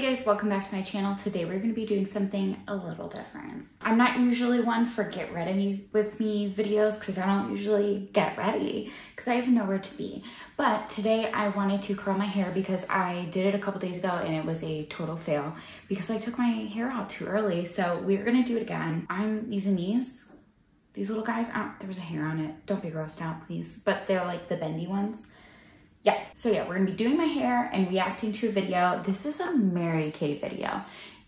guys, welcome back to my channel. Today we're going to be doing something a little different. I'm not usually one for get ready with me videos because I don't usually get ready because I have nowhere to be. But today I wanted to curl my hair because I did it a couple days ago and it was a total fail because I took my hair out too early. So we're going to do it again. I'm using these little guys. There was a hair on it. Don't be grossed out, please. But they're like the bendy ones. Yeah, so yeah, we're gonna be doing my hair and reacting to a video. This is a marykay video.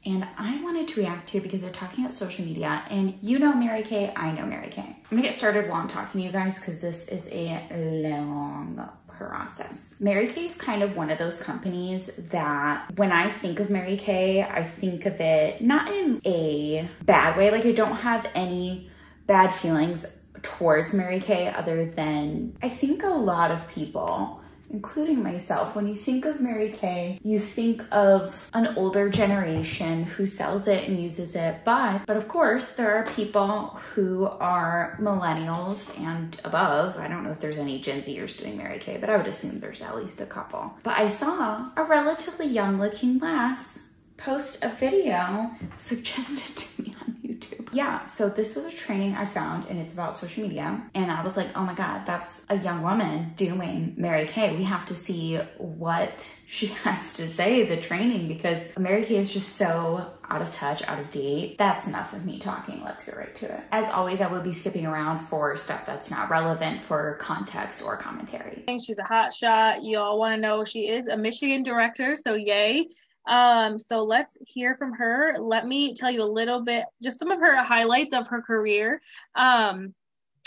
And I wanted to react to it because they're talking about social media. And you know marykay, I know marykay. I'm gonna get started while I'm talking to you guys because this is a long process. Marykay is kind of one of those companies that when I think of marykay, I think of it not in a bad way. Like I don't have any bad feelings towards marykay other than I think a lot of people, including myself, when you think of marykay, you think of an older generation who sells it and uses it. But of course, there are people who are millennials and above. I don't know if there's any Gen Zers doing marykay, but I would assume there's at least a couple. But I saw a relatively young looking lass post a video suggested to me on YouTube. Yeah, so this was a training I found and it's about social media. And I was like, oh my God, that's a young woman doing marykay. We have to see what she has to say, the training, because marykay is just so out of touch, out of date. That's enough of me talking. Let's get right to it. As always, I will be skipping around for stuff that's not relevant for context or commentary. She's a hot shot. You all want to know she is a Michigan director, so yay. So let's hear from her. Let me tell you a little bit, just some of her highlights of her career.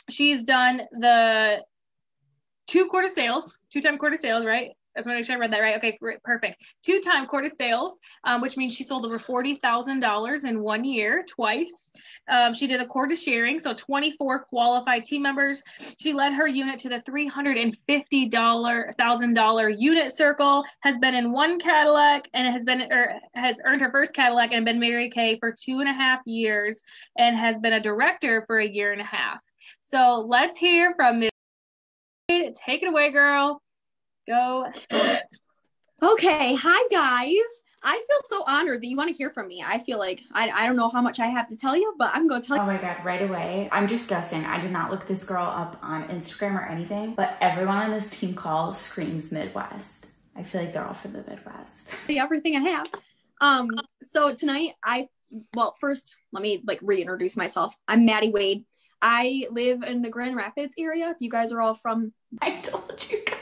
She's done the two-time quarter sales, right? That's when I read that right. Okay, perfect. Two-time quarter sales, which means she sold over $40,000 in 1 year, twice. She did a quarter sharing, so 24 qualified team members. She led her unit to the $350,000 unit circle, has been in one Cadillac, and has earned her first Cadillac and been marykay for 2.5 years, and has been a director for 1.5 years. So let's hear from Ms. Take it away, girl. Go for it. Okay, hi guys. I feel so honored that you want to hear from me. I feel like I don't know how much I have to tell you, but I'm going to tell you. Oh my God, right away. I'm just guessing. I did not look this girl up on Instagram or anything, but everyone on this team call screams Midwest. I feel like they're all from the Midwest. Everything I have. So tonight well, first let me reintroduce myself. I'm Maddie Wade. I live in the Grand Rapids area. If you guys are all from, I told you guys.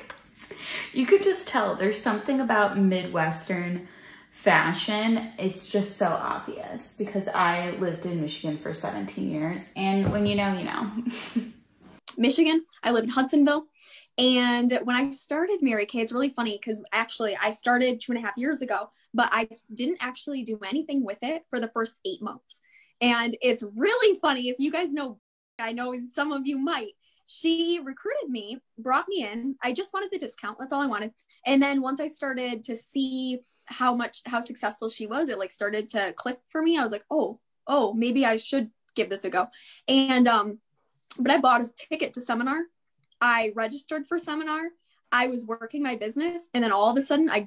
You could just tell there's something about Midwestern fashion. It's just so obvious because I lived in Michigan for 17 years. And when you know, you know. Michigan, I live in Hudsonville. And when I started marykay, it's really funny because actually I started 2.5 years ago, but I didn't actually do anything with it for the first 8 months. And it's really funny. If you guys know, I know some of you might. She recruited me, brought me in. I just wanted the discount. That's all I wanted. And then once I started to see how successful she was, it started to click for me. I was like, oh, maybe I should give this a go. And, but I bought a ticket to seminar. I registered for seminar. I was working my business. And then all of a sudden I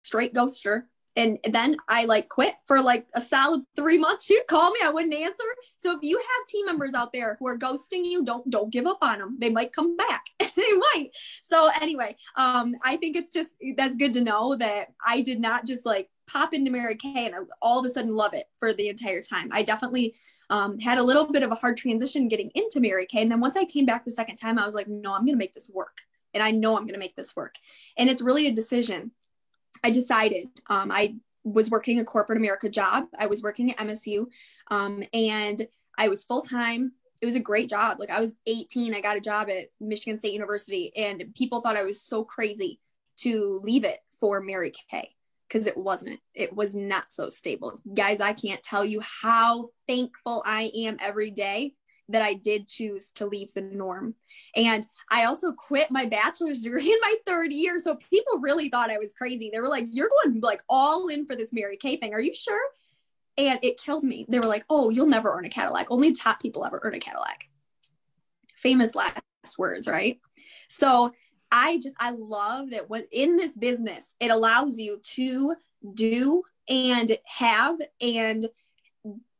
straight ghosted her. And then I quit for a solid 3 months. She'd call me, I wouldn't answer. So if you have team members out there who are ghosting you, don't give up on them. They might come back. They might. So anyway, I think that's good to know that I did not just pop into marykay and I all of a sudden love it for the entire time. I definitely had a little bit of a hard transition getting into marykay. And then once I came back the second time, I was like, no, I'm going to make this work. And I know I'm going to make this work. And it's really a decision. I decided, I was working a corporate America job. I was working at MSU, and I was full-time. It was a great job. I was 18. I got a job at Michigan State University, and people thought I was so crazy to leave it for marykay because it wasn't. It was not so stable. Guys, I can't tell you how thankful I am every day that I did choose to leave the norm. And I also quit my bachelor's degree in my 3rd year. So people really thought I was crazy. They were like, you're going all in for this marykay thing. Are you sure? And it killed me. They were like, oh, you'll never earn a Cadillac. Only top people ever earn a Cadillac. Famous last words, right? So I love that in this business, it allows you to do and have and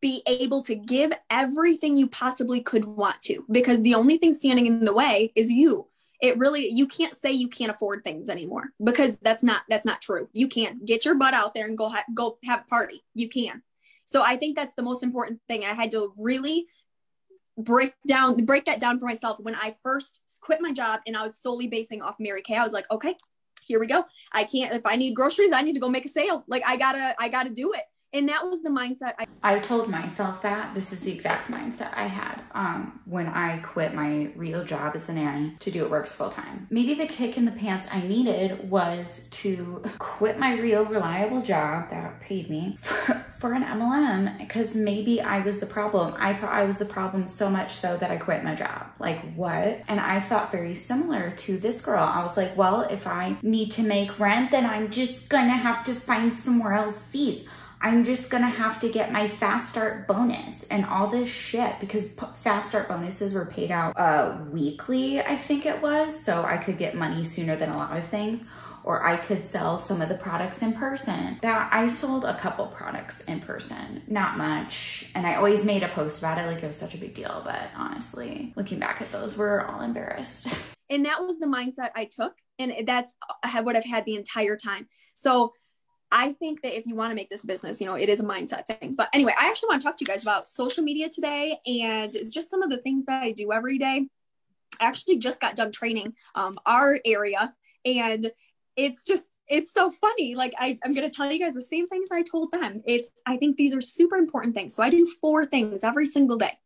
be able to give everything you possibly could want to, because the only thing standing in the way is you. You can't say you can't afford things anymore, because that's not true. You can get your butt out there and go have a party. You can. So I think that's the most important thing. I had to really break that down for myself when I first quit my job and I was solely basing off marykay. I was like, okay, here we go. If I need groceries, I need to go make a sale. Like I gotta do it. And that was the mindset. I told myself that. This is the exact mindset I had when I quit my real job as a nanny to do It Works full time. Maybe the kick in the pants I needed was to quit my real reliable job that paid me for an MLM, because maybe I was the problem. I thought I was the problem so much so that I quit my job. Like, what? And I thought very similar to this girl. I was like, well, if I need to make rent, then I'm just gonna have to find somewhere else cease. I'm just gonna have to get my fast start bonus and all this shit, because fast start bonuses were paid out weekly, I think it was. So I could get money sooner than a lot of things, or I could sell some of the products in person. That I sold a couple products in person, not much. And I always made a post about it, like it was such a big deal. But honestly, looking back at those, we're all embarrassed. And that was the mindset I took. And that's what I've had the entire time. So I think that if you want to make this business, it is a mindset thing. But anyway, I actually want to talk to you guys about social media today and just some of the things that I do every day. I actually just got done training our area, and it's so funny. Like I'm going to tell you guys the same things I told them. I think these are super important things. So I do 4 things every single day.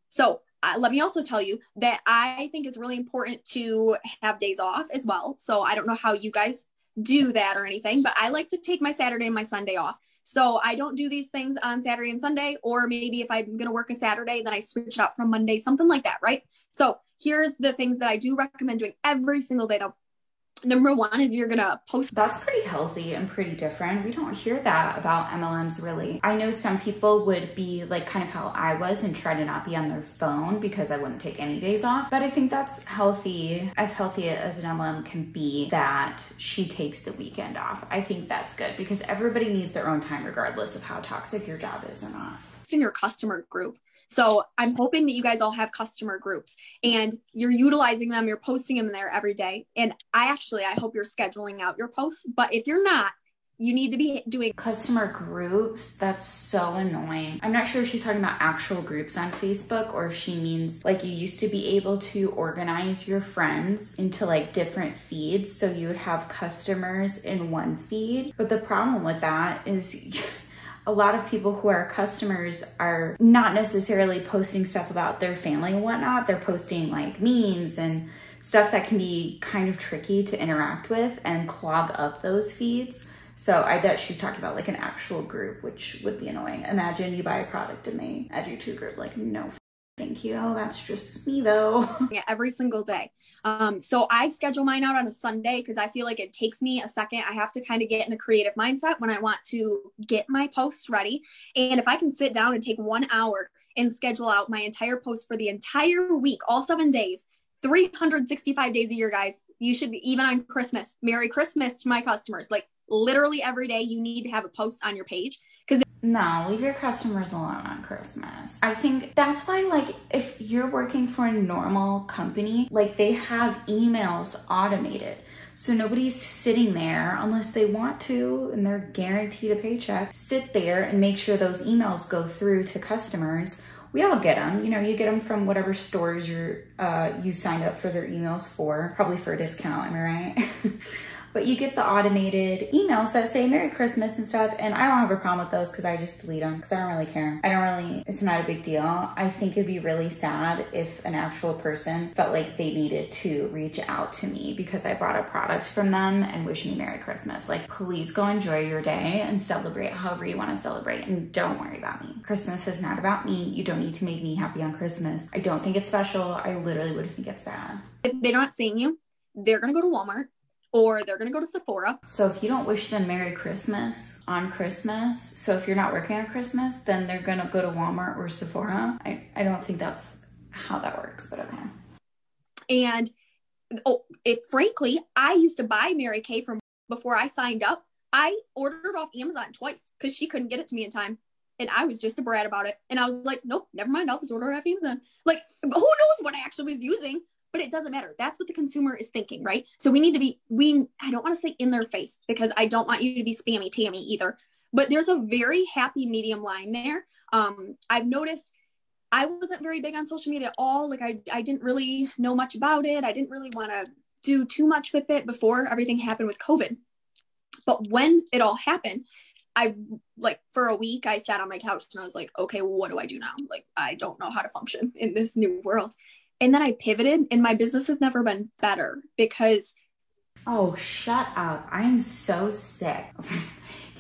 So let me also tell you that I think it's really important to have days off as well. So I don't know how you guys do that or anything, but I like to take my Saturday and my Sunday off. So I don't do these things on Saturday and Sunday, or maybe if I'm going to work a Saturday, then I switch it out from Monday, something like that, right? So here's the things that I do recommend doing every single day though. Number 1 is you're gonna post. That's pretty healthy and pretty different. We don't hear that about MLMs really. I know some people would be like kind of how I was and try to not be on their phone because I wouldn't take any days off. But I think that's healthy as an MLM can be, that she takes the weekend off. I think that's good because everybody needs their own time regardless of how toxic your job is or not. In your customer group. So I'm hoping that you guys all have customer groups and you're utilizing them, you're posting them there every day. And I hope you're scheduling out your posts, but if you're not, you need to be doing customer groups. That's so annoying. I'm not sure if she's talking about actual groups on Facebook or if she means like you used to be able to organize your friends into like different feeds. So you would have customers in one feed. But the problem with that is a lot of people who are customers are not necessarily posting stuff about their family and whatnot. They're posting like memes and stuff that can be kind of tricky to interact with and clog up those feeds. So I bet she's talking about like an actual group, which would be annoying. Imagine you buy a product and they add you to a group. Like, no, thank you. That's just me though. Yeah, every single day. So I schedule mine out on a Sunday because I feel like it takes me a second. I have to kind of get in a creative mindset when I want to get my posts ready. And if I can sit down and take 1 hour and schedule out my entire post for the entire week, all 7 days, 365 days a year, guys, you should be, even on Christmas. Merry Christmas to my customers. Like literally every day you need to have a post on your page. No, leave your customers alone on Christmas. I think that's why, like, if you're working for a normal company, like they have emails automated. So nobody's sitting there unless they want to and they're guaranteed a paycheck. Sit there and make sure those emails go through to customers. We all get them, you get them from whatever stores you signed up for their emails for, probably for a discount, am I right? But you get the automated emails that say Merry Christmas and stuff. And I don't have a problem with those because I just delete them because I don't really care. It's not a big deal. I think it'd be really sad if an actual person felt like they needed to reach out to me because I bought a product from them and wish me Merry Christmas. Like, please go enjoy your day and celebrate however you want to celebrate. And don't worry about me. Christmas is not about me. You don't need to make me happy on Christmas. I don't think it's special. I literally would think it's sad. If they're not seeing you, they're going to go to Walmart. Or they're going to go to Sephora. So if you don't wish them Merry Christmas on Christmas, so if you're not working on Christmas, then they're going to go to Walmart or Sephora. I don't think that's how that works, but okay. And frankly, I used to buy marykay from before I signed up I ordered off Amazon twice because she couldn't get it to me in time. And I was just a brat about it. And I was like, nope, never mind. I'll just order it off Amazon. Like, who knows what I actually was using? But it doesn't matter. That's what the consumer is thinking, right? So we need to be, I don't want to say in their face because I don't want you to be spammy Tammy either. But there's a very happy medium line there. I've noticed I wasn't very big on social media at all. Like I didn't really know much about it. I didn't really want to do too much with it before everything happened with COVID. But when it all happened, I like for a week, I sat on my couch and I was like, okay, well, what do I do now? Like, I don't know how to function in this new world. And then I pivoted and my business has never been better because. Oh, shut up. I'm so sick of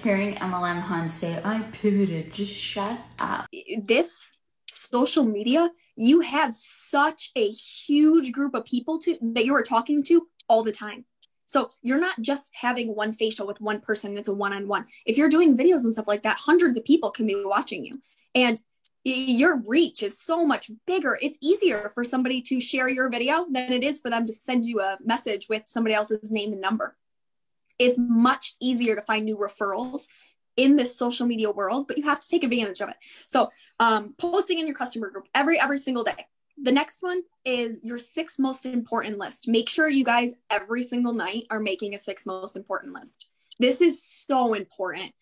hearing MLM Huns say, I pivoted. Just shut up. This social media, you have such a huge group of people that you are talking to all the time. So you're not just having one facial with one person. It's a one-on-one. If you're doing videos and stuff like that, hundreds of people can be watching you. And your reach is so much bigger. It's easier for somebody to share your video than it is for them to send you a message with somebody else's name and number. It's much easier to find new referrals in this social media world, but you have to take advantage of it. So posting in your customer group every single day. The next one is your 6 most important list. Make sure you guys every single night are making a 6 most important list. This is so important.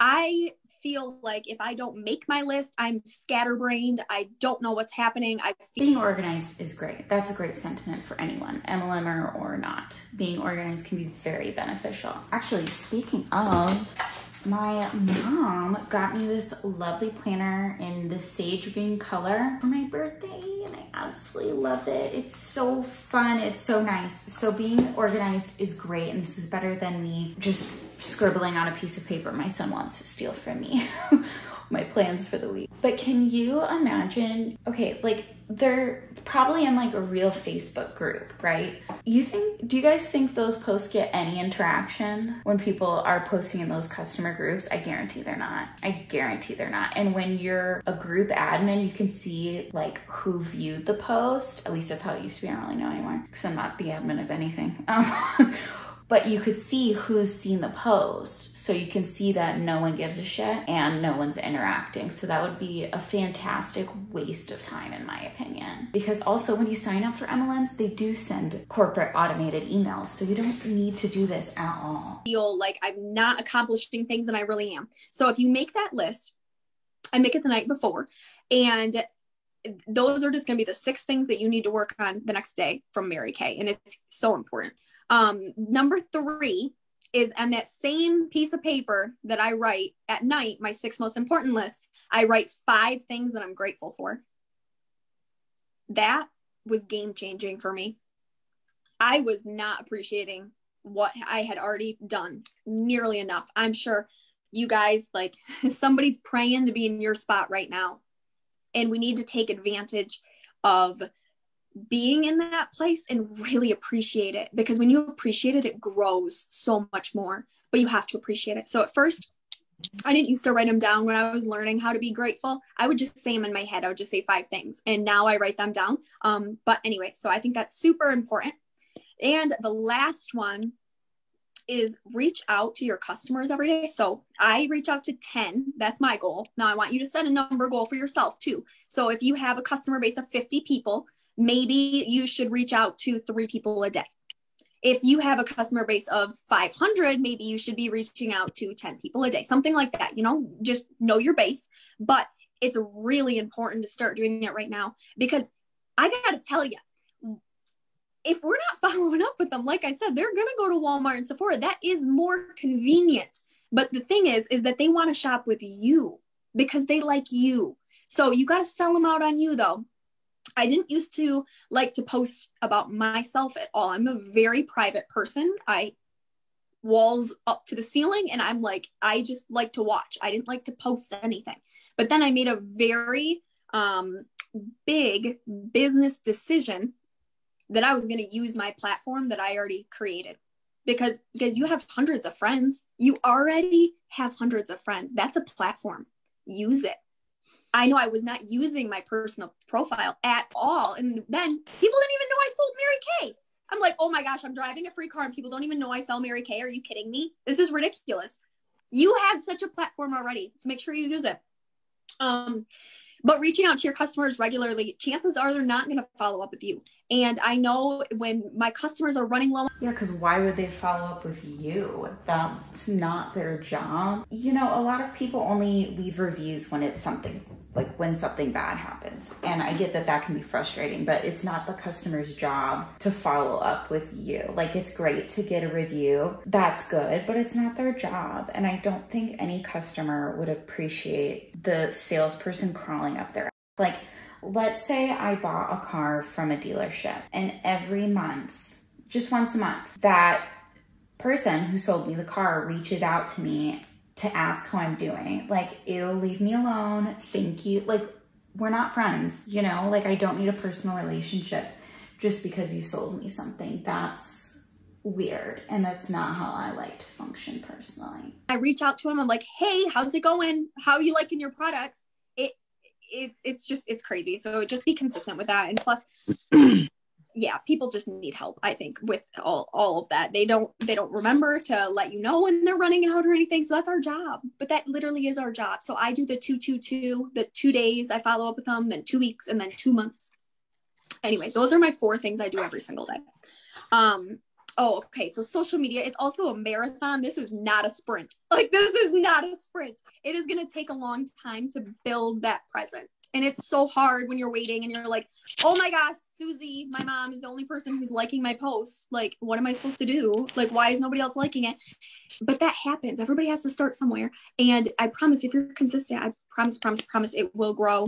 I feel like if I don't make my list, I'm scatterbrained. I don't know what's happening. Being organized is great. That's a great sentiment for anyone, MLMer or not. Being organized can be very beneficial. Actually, speaking of, my mom got me this lovely planner in the sage green color for my birthday, and I absolutely love it. It's so fun. It's so nice. So being organized is great, and this is better than me just scribbling on a piece of paper my son wants to steal from me. My plans for the week. But can you imagine, okay, like they're probably in like a real Facebook group, right? Do you guys think those posts get any interaction when people are posting in those customer groups? I guarantee they're not. I guarantee they're not. And when you're a group admin, you can see like who viewed the post. At least that's how it used to be. I don't really know anymore because I'm not the admin of anything. But you could see who's seen the post. So you can see that no one gives a shit and no one's interacting. So that would be a fantastic waste of time in my opinion. Because also when you sign up for MLMs, they do send corporate automated emails. So you don't need to do this at all. Feel like I'm not accomplishing things and I really am. So if you make that list, I make it the night before, and those are just going to be the 6 things that you need to work on the next day from MaryKay. And it's so important. Number 3 is on that same piece of paper that I write at night, my 6 most important list, I write 5 things that I'm grateful for. That was game changing for me. I was not appreciating what I had already done nearly enough. I'm sure you guys, like, somebody's praying to be in your spot right now. And we need to take advantage of being in that place and really appreciate it, because when you appreciate it, it grows so much more, but you have to appreciate it. So at first I didn't used to write them down when I was learning how to be grateful. I would just say them in my head. I would just say 5 things, and now I write them down. But anyway, so I think that's super important. And the last one is reach out to your customers every day. So I reach out to 10. That's my goal. Now I want you to set a number goal for yourself too. So if you have a customer base of 50 people, maybe you should reach out to 3 people a day. If you have a customer base of 500, maybe you should be reaching out to 10 people a day, something like that. You know, just know your base. But it's really important to start doing it right now, because I got to tell you, if we're not following up with them, like I said, they're going to go to Walmart and Sephora. That is more convenient. But the thing is that they want to shop with you because they like you. So you got to sell them out on you though. I didn't used to like to post about myself at all. I'm a very private person. I walls up to the ceiling, and I'm like, I just like to watch. I didn't like to post anything. But then I made a very big business decision that I was going to use my platform that I already created, because you have hundreds of friends. You already have hundreds of friends. That's a platform. Use it. I know I was not using my personal profile at all. And then people didn't even know I sold MaryKay. I'm like, oh my gosh, I'm driving a free car and people don't even know I sell Mary Kay. Are you kidding me? This is ridiculous. You have such a platform already, so make sure you use it. But reaching out to your customers regularly, chances are they're not going to follow up with you. And I know when my customers are running low. Yeah, because why would they follow up with you? That's not their job. You know, a lot of people only leave reviews when it's something, like when something bad happens. And I get that that can be frustrating, but it's not the customer's job to follow up with you. Like, it's great to get a review. That's good, but it's not their job. And I don't think any customer would appreciate the salesperson crawling up their ass. Like, let's say I bought a car from a dealership and every month, just once a month, that person who sold me the car reaches out to me to ask how I'm doing. Like, ew, leave me alone. Thank you. Like, we're not friends, you know? Like, I don't need a personal relationship just because you sold me something. That's weird. And that's not how I like to function personally. I reach out to them. I'm like, hey, how's it going? How are you liking your products? It's crazy. So just be consistent with that. And plus, yeah, people just need help, I think, with all of that. They don't remember to let you know when they're running out or anything. So that's our job. But that literally is our job. So I do the 2-2-2, the 2 days I follow up with them, then 2 weeks, and then 2 months. Anyway, those are my 4 things I do every single day. Oh, okay. So social media, it's also a marathon. This is not a sprint. Like, this is not a sprint. It is going to take a long time to build that presence. And it's so hard when you're waiting and you're like, oh my gosh, Susie, my mom, is the only person who's liking my posts. Like, what am I supposed to do? Like, why is nobody else liking it? But that happens. Everybody has to start somewhere. And I promise, if you're consistent, I promise it will grow.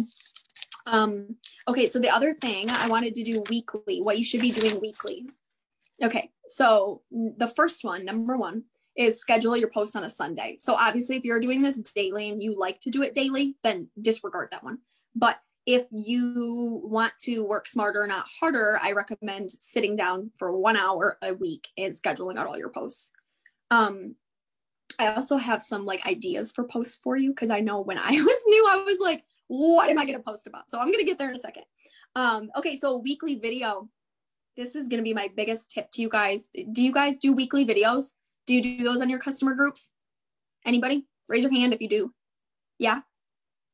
Okay. So the other thing I wanted to do weekly, what you should be doing weekly. Okay, so the first one, number 1, is schedule your posts on a Sunday. So obviously, if you're doing this daily and you like to do it daily, then disregard that one. But if you want to work smarter, not harder, I recommend sitting down for 1 hour a week and scheduling out all your posts. I also have some like ideas for posts for you, because I know when I was new, I was like, what am I going to post about? So I'm going to get there in a second. Okay, so weekly video. This is going to be my biggest tip to you guys. Do you guys do weekly videos? Do you do those on your customer groups? Anybody? Raise your hand if you do. Yeah?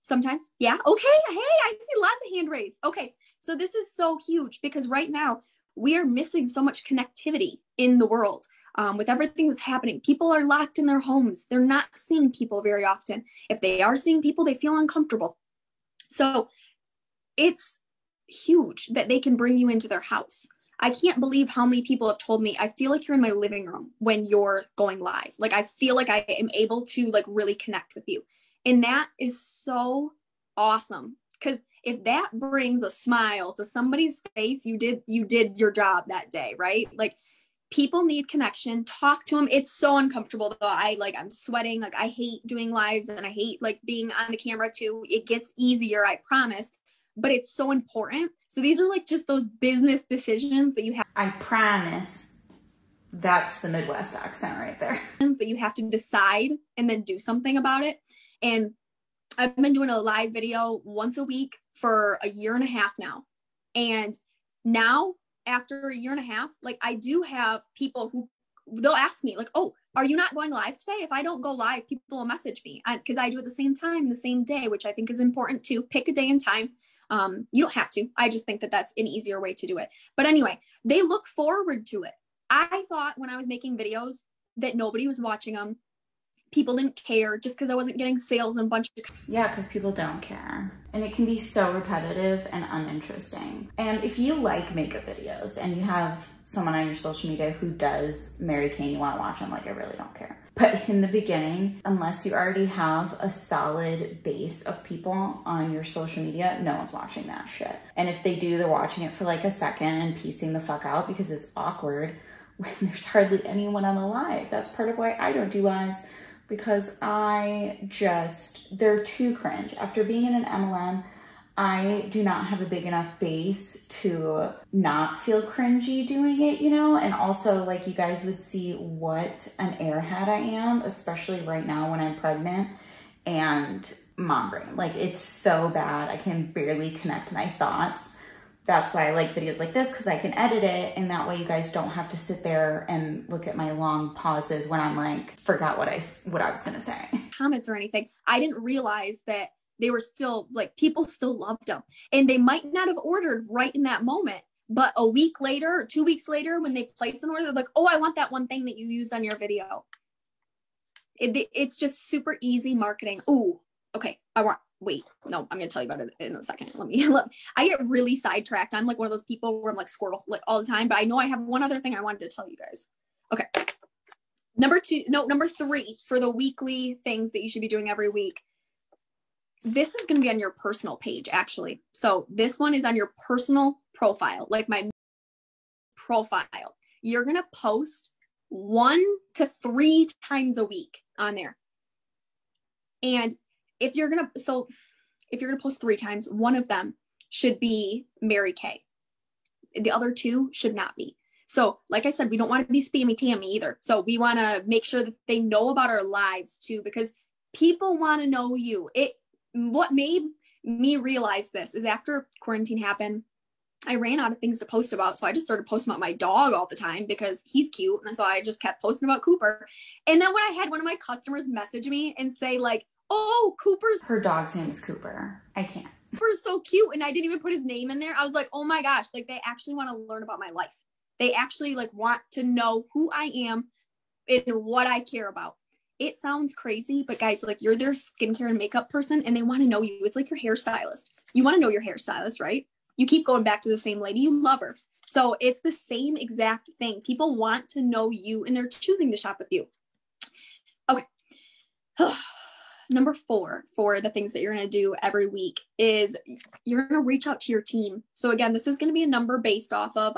Sometimes? Yeah? Okay. Hey, I see lots of hand raised. Okay. So this is so huge because right now we are missing so much connectivity in the world. With everything that's happening, people are locked in their homes. They're not seeing people very often. If they are seeing people, they feel uncomfortable. So it's huge that they can bring you into their house. I can't believe how many people have told me, I feel like you're in my living room when you're going live. Like, I feel like I am able to like really connect with you. And that is so awesome. Because if that brings a smile to somebody's face, you did your job that day, right? Like, people need connection. Talk to them. It's so uncomfortable though. I'm sweating. Like, I hate doing lives and I hate like being on the camera too. It gets easier, I promise. But it's so important. So these are like just those business decisions that you have. I promise. That's the Midwest accent right there. That you have to decide and then do something about it. And I've been doing a live video once a week for a year and a half now. And now, after a year and a half, like, I do have people who they'll ask me like, oh, are you not going live today? If I don't go live, people will message me because I do it the same time, the same day, which I think is important too. Pick a day and time. You don't have to. I just think that that's an easier way to do it. But anyway, they look forward to it. I thought when I was making videos that nobody was watching them. People didn't care just because I wasn't getting sales and a bunch of... Yeah, because people don't care. And it can be so repetitive and uninteresting. And if you like makeup videos and you have someone on your social media who does Mary Kay and you want to watch them, like, I really don't care. But in the beginning, unless you already have a solid base of people on your social media, no one's watching that shit. And if they do, they're watching it for like a second and piecing the fuck out because it's awkward when there's hardly anyone on the live. That's part of why I don't do lives. Because they're too cringe. After being in an MLM, I do not have a big enough base to not feel cringy doing it, you know? And also, like, you guys would see what an airhead I am, especially right now when I'm pregnant and mom brain. Like, it's so bad. I can barely connect my thoughts that's why I like videos like this, because I can edit it, and that way you guys don't have to sit there and look at my long pauses when I'm like, forgot what I was gonna say. Comments or anything. I didn't realize that they were still like, people still loved them, and they might not have ordered right in that moment, but a week later or 2 weeks later, when they place an order, they're like, oh, I want that one thing that you used on your video. It's just super easy marketing. Ooh, okay. Wait, no, I'm going to tell you about it in a second. I get really sidetracked. I'm like one of those people where I'm like squirrel like all the time, but I know I have one other thing I wanted to tell you guys. Okay. Number 3 for the weekly things that you should be doing every week. This is going to be on your personal page, actually. So this one is on your personal profile, like my profile. You're going to post 1 to 3 times a week on there. And if you're going to post 3 times, one of them should be marykay. The other 2 should not be. So like I said, we don't want to be spammy tammy either. So we want to make sure that they know about our lives too, because people want to know you. What made me realize this is after quarantine happened, I ran out of things to post about. So I just started posting about my dog all the time because he's cute. And so I just kept posting about Cooper. And then when I had one of my customers message me and say like, oh, her dog's name is Cooper. I can't. Cooper's so cute. And I didn't even put his name in there. I was like, oh my gosh, like they actually want to learn about my life. They actually like want to know who I am and what I care about. It sounds crazy, but guys, like you're their skincare and makeup person and they want to know you. It's like your hairstylist. You want to know your hairstylist, right? You keep going back to the same lady. You love her. So it's the same exact thing. People want to know you and they're choosing to shop with you. Okay. Number 4 for the things that you're going to do every week is you're going to reach out to your team. So again, this is going to be a number based off of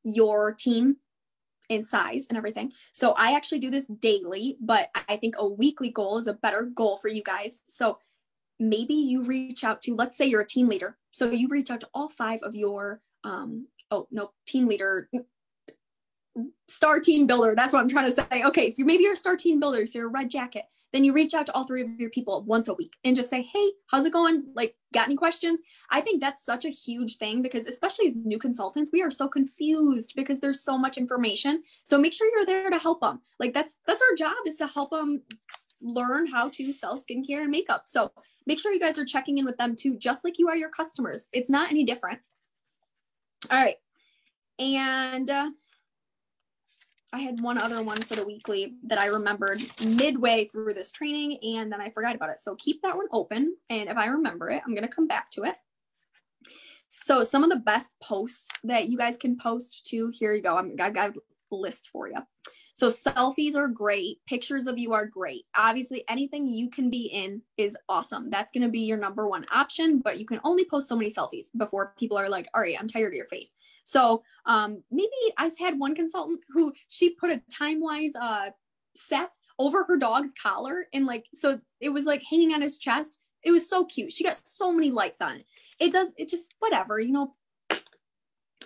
your team and size and everything. So I actually do this daily, but I think a weekly goal is a better goal for you guys. So maybe you reach out to, let's say you're a team leader. So you reach out to all 5 of your, team leader, star team builder. That's what I'm trying to say. Okay. So maybe you're a star team builder. So you're a red jacket. Then you reach out to all 3 of your people once a week and just say, hey, how's it going? Like, got any questions? I think that's such a huge thing because especially as new consultants, we are so confused because there's so much information. So make sure you're there to help them. Like that's our job, is to help them learn how to sell skincare and makeup. So make sure you guys are checking in with them too, just like you are your customers. It's not any different. All right. And I had one other one for the weekly that I remembered midway through this training and then I forgot about it. So keep that one open. And if I remember it, I'm going to come back to it. So some of the best posts that you guys can post to, here you go. I've got a list for you. So selfies are great. Pictures of you are great. Obviously anything you can be in is awesome. That's going to be your number 1 option, but you can only post so many selfies before people are like, all right, I'm tired of your face. So maybe I had one consultant who she put a time-wise set over her dog's collar and like, so it was like hanging on his chest. It was so cute. She got so many likes on it. It just, whatever, you know,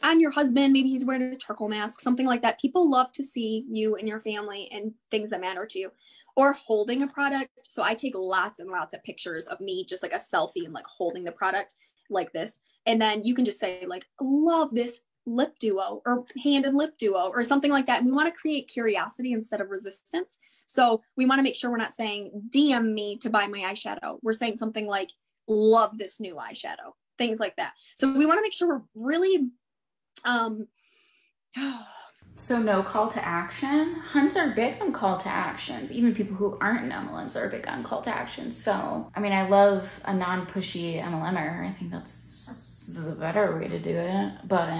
on your husband, maybe he's wearing a charcoal mask, something like that. People love to see you and your family and things that matter to you, or holding a product. So I take lots and lots of pictures of me, just like a selfie and like holding the product like this. And then you can just say like, love this lip duo or hand and lip duo or something like that. And we want to create curiosity instead of resistance. So we want to make sure we're not saying DM me to buy my eyeshadow. We're saying something like, love this new eyeshadow, things like that. So we want to make sure we're really, so no call to action. Hunts are big on call to actions. Even people who aren't in MLMs are big on call to actions. So, I mean, I love a non-pushy MLMer. I think that's the better way to do it. But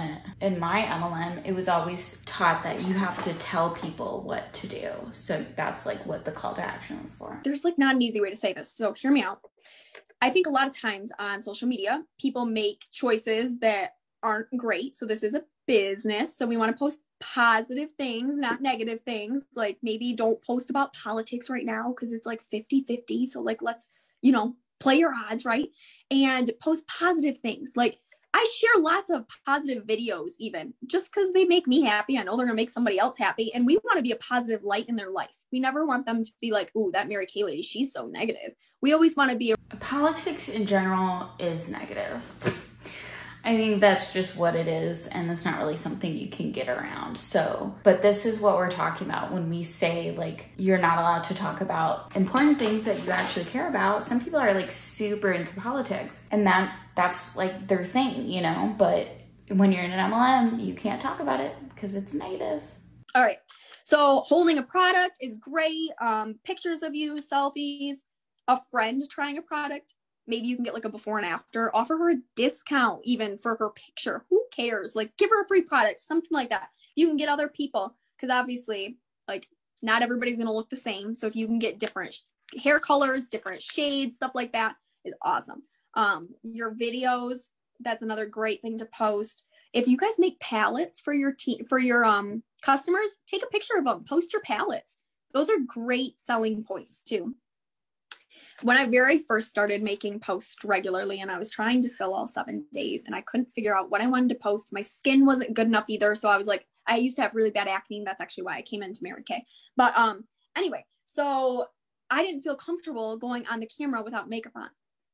in my MLM, it was always taught that you have to tell people what to do. So that's like what the call to action was for. There's like not an easy way to say this. So hear me out. I think a lot of times on social media, people make choices that aren't great. So this is a business. So we want to post positive things, not negative things. Like maybe don't post about politics right now because it's like 50-50. So like, let's, you know, play your odds, right? And post positive things. Like I share lots of positive videos even just because they make me happy. I know they're going to make somebody else happy. And we want to be a positive light in their life. We never want them to be like, ooh, that marykay lady, she's so negative. We always want to be politics in general is negative. I think that's just what it is, and it's not really something you can get around. So, but this is what we're talking about when we say, like, you're not allowed to talk about important things that you actually care about. Some people are like super into politics, and that's like their thing, you know, but when you're in an MLM, you can't talk about it because it's negative. All right. So holding a product is great. Pictures of you, selfies, a friend trying a product. Maybe you can get like a before and after. Offer her a discount even for her picture. Who cares? Like, give her a free product, something like that. You can get other people, because obviously, like, not everybody's going to look the same. So if you can get different hair colors, different shades, stuff like that is awesome. Your videos, that's another great thing to post. If you guys make palettes for your customers, take a picture of them, post your palettes. Those are great selling points too. When I very first started making posts regularly and I was trying to fill all 7 days and I couldn't figure out what I wanted to post, my skin wasn't good enough either. So I was like, I used to have really bad acne. That's actually why I came into MaryKay. But anyway, so I didn't feel comfortable going on the camera without makeup on.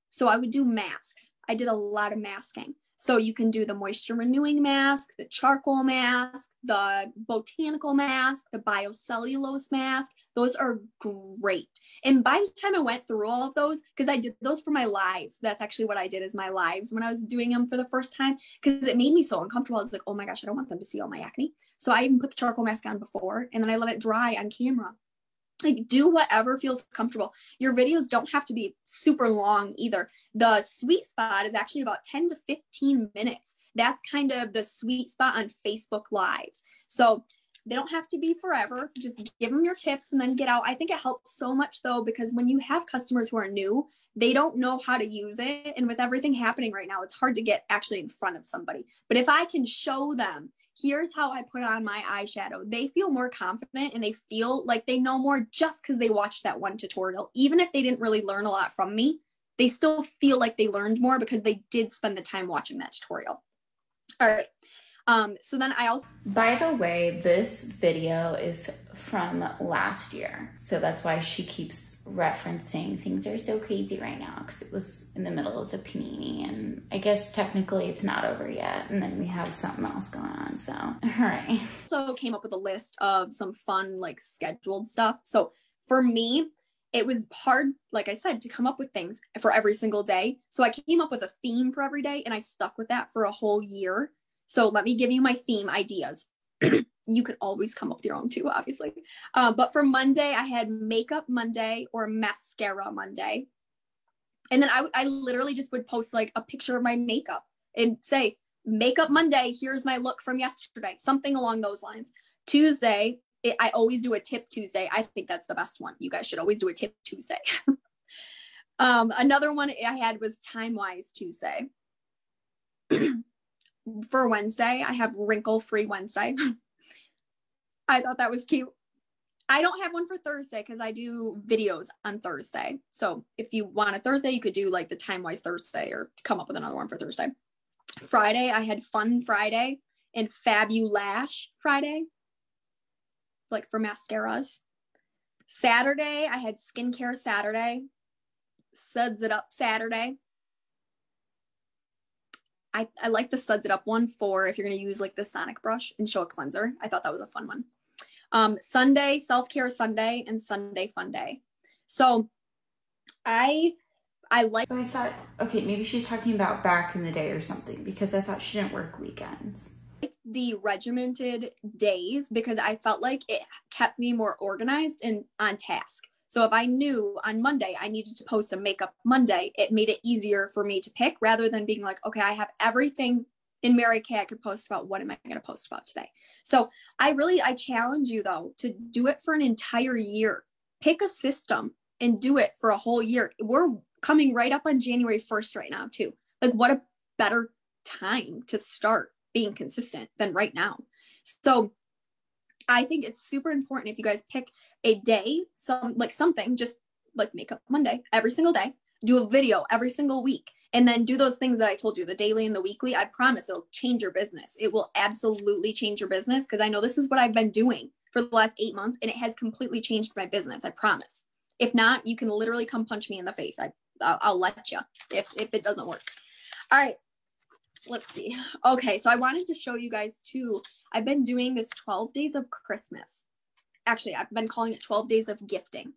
So I would do masks. I did a lot of masking. So you can do the moisture renewing mask, the charcoal mask, the botanical mask, the biocellulose mask. Those are great. And by the time I went through all of those, because I did those for my lives, that's actually what I did, is my lives when I was doing them for the first time, because it made me so uncomfortable. I was like, oh my gosh, I don't want them to see all my acne. So I even put the charcoal mask on before, and then I let it dry on camera. Like, do whatever feels comfortable. Your videos don't have to be super long either. The sweet spot is actually about 10 to 15 minutes. That's kind of the sweet spot on Facebook Lives. So they don't have to be forever. Just give them your tips and then get out. I think it helps so much though, because when you have customers who are new, they don't know how to use it. And with everything happening right now, it's hard to get actually in front of somebody. But if I can show them, here's how I put on my eyeshadow, they feel more confident and they feel like they know more just because they watched that one tutorial. Even if they didn't really learn a lot from me, they still feel like they learned more because they did spend the time watching that tutorial. All right. So then I also, by the way, this video is from last year. So that's why she keeps referencing things are so crazy right now, because it was in the middle of the panini, and I guess technically it's not over yet. And then we have something else going on. So, all right. So came up with a list of some fun, like, scheduled stuff. So for me, it was hard, like I said, to come up with things for every single day. So I came up with a theme for every day, and I stuck with that for a whole year. So let me give you my theme ideas. You can always come up with your own too, obviously. But for Monday, I had Makeup Monday or Mascara Monday. And then I literally just would post like a picture of my makeup and say, Makeup Monday, here's my look from yesterday. Something along those lines. Tuesday, I always do a tip Tuesday. I think that's the best one. You guys should always do a tip Tuesday. Another one I had was Time-Wise Tuesday. For Wednesday, I have Wrinkle-Free Wednesday. I thought that was cute. I don't have one for Thursday because I do videos on Thursday. So if you want a Thursday, you could do like the Time-Wise Thursday or come up with another one for Thursday. Friday, I had Fun Friday and Fabulash Friday, like for mascaras. Saturday, I had Skincare Saturday, Suds It Up Saturday. I like the Suds It Up one for if you're going to use like the Sonic brush and show a cleanser. I thought that was a fun one. Sunday, Self-Care Sunday, and Sunday Fun Day. So I like. But I thought, okay, maybe she's talking about back in the day or something, because I thought she didn't work weekends. The regimented days because I felt like it kept me more organized and on task. So if I knew on Monday I needed to post a Makeup Monday, it made it easier for me to pick rather than being like, okay, I have everything in MaryKay I could post about. What am I going to post about today? So I challenge you though to do it for an entire year. Pick a system and do it for a whole year. We're coming right up on January 1st right now too. Like, what a better time to start being consistent than right now. So I think it's super important if you guys pick a day, something just like Makeup Monday every single day, do a video every single week, and then do those things that I told you, the daily and the weekly. I promise it'll change your business. It will absolutely change your business because I know this is what I've been doing for the last 8 months and it has completely changed my business. I promise. If not, you can literally come punch me in the face. I'll let you if it doesn't work. All right. let's see. Okay, so I wanted to show you guys too. I've been doing this 12 days of Christmas. Actually, I've been calling it 12 days of gifting.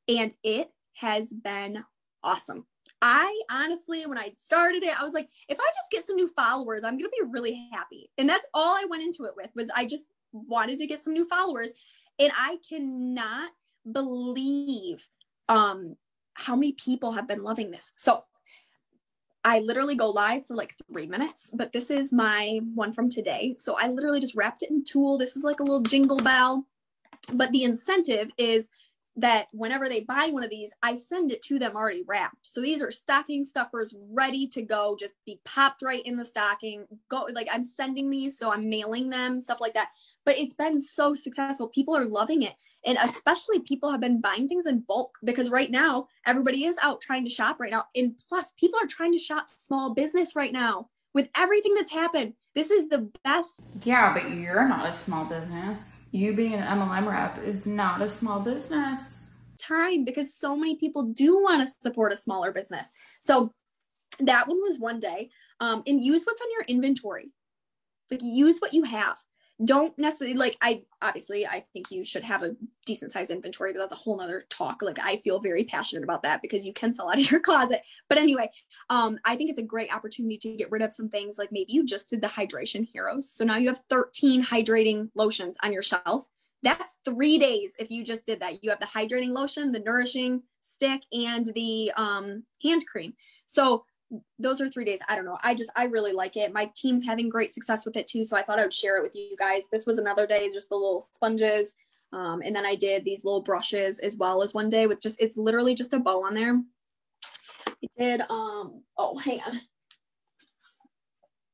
And it has been awesome. I honestly, when I started it, I was like, if I just get some new followers, I'm going to be really happy. And that's all I went into it with, was I just wanted to get some new followers. And I cannot believe how many people have been loving this. So I literally go live for like 3 minutes, but this is my one from today. So I literally just wrapped it in tulle. This is like a little jingle bell, but the incentive is that whenever they buy one of these, I send it to them already wrapped. So these are stocking stuffers ready to go, just be popped right in the stocking. Go, like I'm sending these, so I'm mailing them, stuff like that. But it's been so successful. People are loving it. And especially people have been buying things in bulk, because right now everybody is out trying to shop right now. And plus people are trying to shop small business right now with everything that's happened. This is the best. Yeah, but you're not a small business. You being an MLM rep is not a small business. Time, because so many people do want to support a smaller business. So that one was one day. And use what's on your inventory. Like use what you have. Don't necessarily, like, I think you should have a decent size inventory, but that's a whole nother talk. Like I feel very passionate about that because you can sell out of your closet. But anyway, I think it's a great opportunity to get rid of some things. Like maybe you just did the hydration heroes. So now you have 13 hydrating lotions on your shelf. That's 3 days. If you just did that, you have the hydrating lotion, the nourishing stick, and the hand cream. So those are 3 days. I don't know. I really like it. My team's having great success with it too. So I thought I would share it with you guys. This was another day, just the little sponges. And then I did these little brushes as well as one day with just, it's literally just a bow on there. I did, oh, hang on.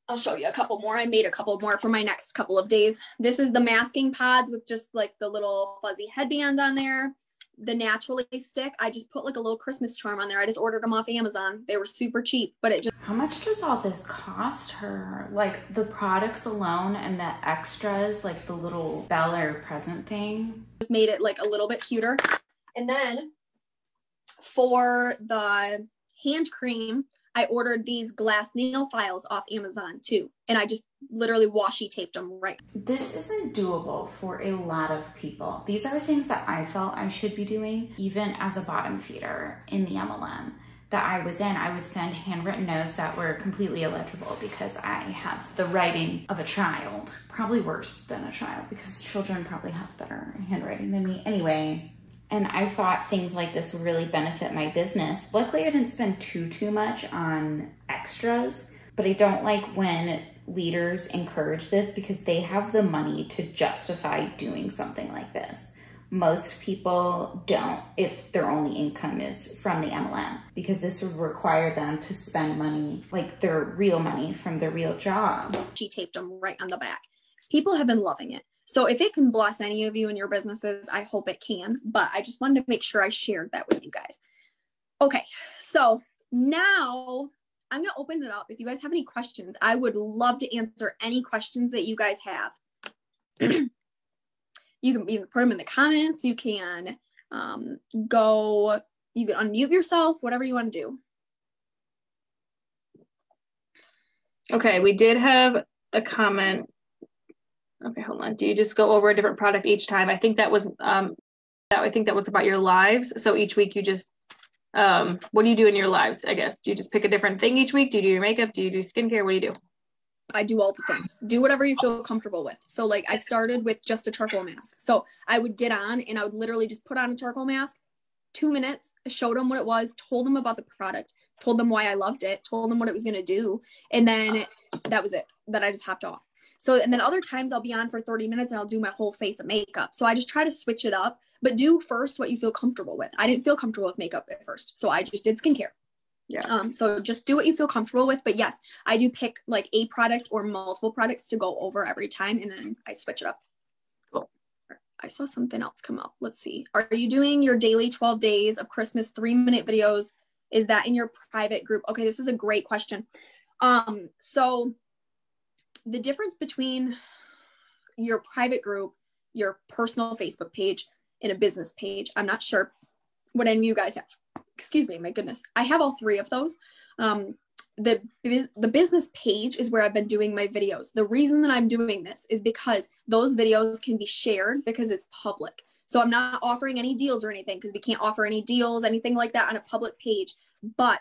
I'll show you a couple more. I made a couple more for my next couple of days. This is the masking pods with just like the little fuzzy headband on there. The naturally stick, I just put like a little Christmas charm on there. I just ordered them off Amazon. They were super cheap, but it just... How much does all this cost her? Like the products alone and the extras, like the little bell or present thing? Just made it like a little bit cuter. And then for the hand cream, I ordered these glass nail files off Amazon too. And I just literally washi taped them right. This isn't doable for a lot of people. These are things that I felt I should be doing, even as a bottom feeder in the MLM that I was in. I would send handwritten notes that were completely illegible because I have the writing of a child, probably worse than a child because children probably have better handwriting than me anyway. And I thought things like this would really benefit my business. Luckily, I didn't spend too much on extras, but I don't like when leaders encourage this because they have the money to justify doing something like this. Most people don't if their only income is from the MLM, because this would require them to spend money, like their real money from their real job. She taped them right on the back. People have been loving it. So if it can bless any of you in your businesses, I hope it can, but I just wanted to make sure I shared that with you guys. Okay, so now I'm going to open it up. If you guys have any questions, I would love to answer any questions that you guys have. You can either put them in the comments, you can you can unmute yourself, whatever you want to do. Okay, we did have a comment. Okay, hold on. Do you just go over a different product each time? I think that was about your lives. So each week you just what do you do in your lives, I guess? Do you just pick a different thing each week? Do you do your makeup? Do you do skincare? What do you do? I do all the things. Do whatever you feel comfortable with. So like I started with just a charcoal mask. So I would get on and I would literally just put on a charcoal mask, 2 minutes, showed them what it was, told them about the product, told them why I loved it, told them what it was going to do. And then that was it. Then I just hopped off. So, and then other times I'll be on for 30 minutes and I'll do my whole face of makeup. So I just try to switch it up, but do first what you feel comfortable with. I didn't feel comfortable with makeup at first. So I just did skincare. Yeah. So just do what you feel comfortable with. But yes, I do pick like a product or multiple products to go over every time. And then I switch it up. Cool. I saw something else come up. Let's see. Are you doing your daily 12 days of Christmas 3-minute videos? Is that in your private group? Okay. This is a great question. So the difference between your private group, your personal Facebook page, and a business page, I'm not sure what any of you guys have. Excuse me, my goodness. I have all 3 of those. the business page is where I've been doing my videos. The reason that I'm doing this is because those videos can be shared because it's public. So I'm not offering any deals or anything, because we can't offer any deals, anything like that on a public page. But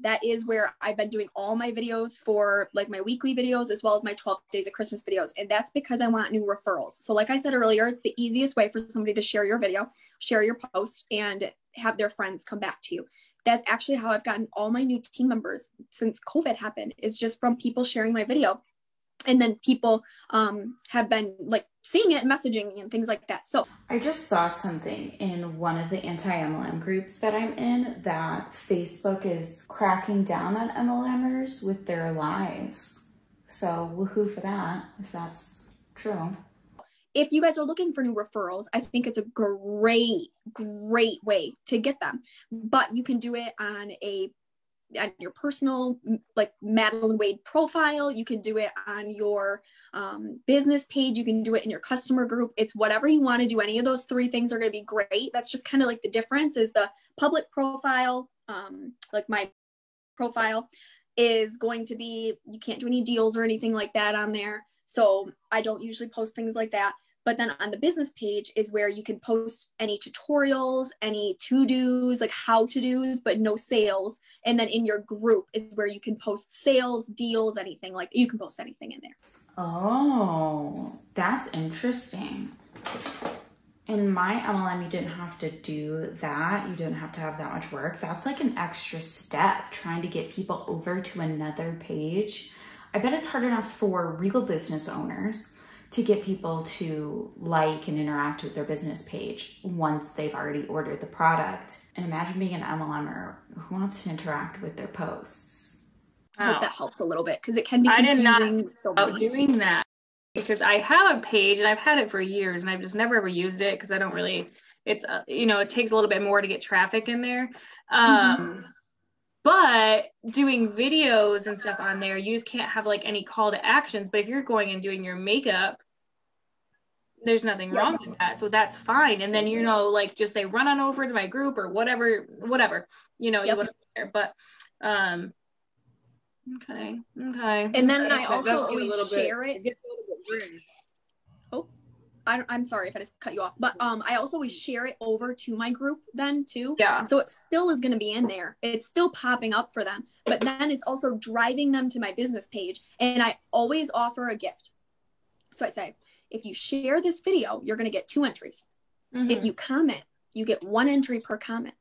that is where I've been doing all my videos for like my weekly videos, as well as my 12 days of Christmas videos. And that's because I want new referrals. So like I said earlier, it's the easiest way for somebody to share your video, share your post, and have their friends come back to you. That's actually how I've gotten all my new team members since COVID happened, is just from people sharing my video. And then people have been like seeing it, messaging me and things like that. So I just saw something in one of the anti-MLM groups that I'm in, that Facebook is cracking down on MLMers with their lives. So woohoo for that, if that's true. If you guys are looking for new referrals, I think it's a great way to get them. But you can do it on your personal, like Madeline Wade profile. You can do it on your business page. You can do it in your customer group. It's whatever you want to do. Any of those three things are going to be great. That's just kind of like the difference, is the public profile, like my profile, is going to be, you can't do any deals or anything like that on there. So I don't usually post things like that. But then on the business page is where you can post any tutorials, any to-dos, like how-to-dos, but no sales. And then in your group is where you can post sales, deals, anything like, you can post anything in there. Oh, that's interesting. In my MLM, you didn't have to do that. You didn't have to have that much work. That's like an extra step, trying to get people over to another page. I bet it's hard enough for real business owners to get people to like and interact with their business page once they've already ordered the product. And imagine being an MLMer who wants to interact with their posts. I hope that helps a little bit, because it can be confusing. I did not so about doing that, because I have a page and I've had it for years and I've just never ever used it, because I don't really, it's, you know, it takes a little bit more to get traffic in there. But doing videos and stuff on there, you just can't have like any call to actions. But if you're going and doing your makeup, there's nothing wrong with that. So that's fine. And then, you know, like just say, run on over to my group or whatever, you know, you want to share. But, okay. And then I also always share it. It gets a little bit weird. Oh, I'm sorry if I just cut you off, but I also always share it over to my group then too. Yeah. So it still is going to be in there. It's still popping up for them, but then it's also driving them to my business page. And I always offer a gift. So I say, if you share this video, you're going to get 2 entries. If you comment, you get 1 entry per comment.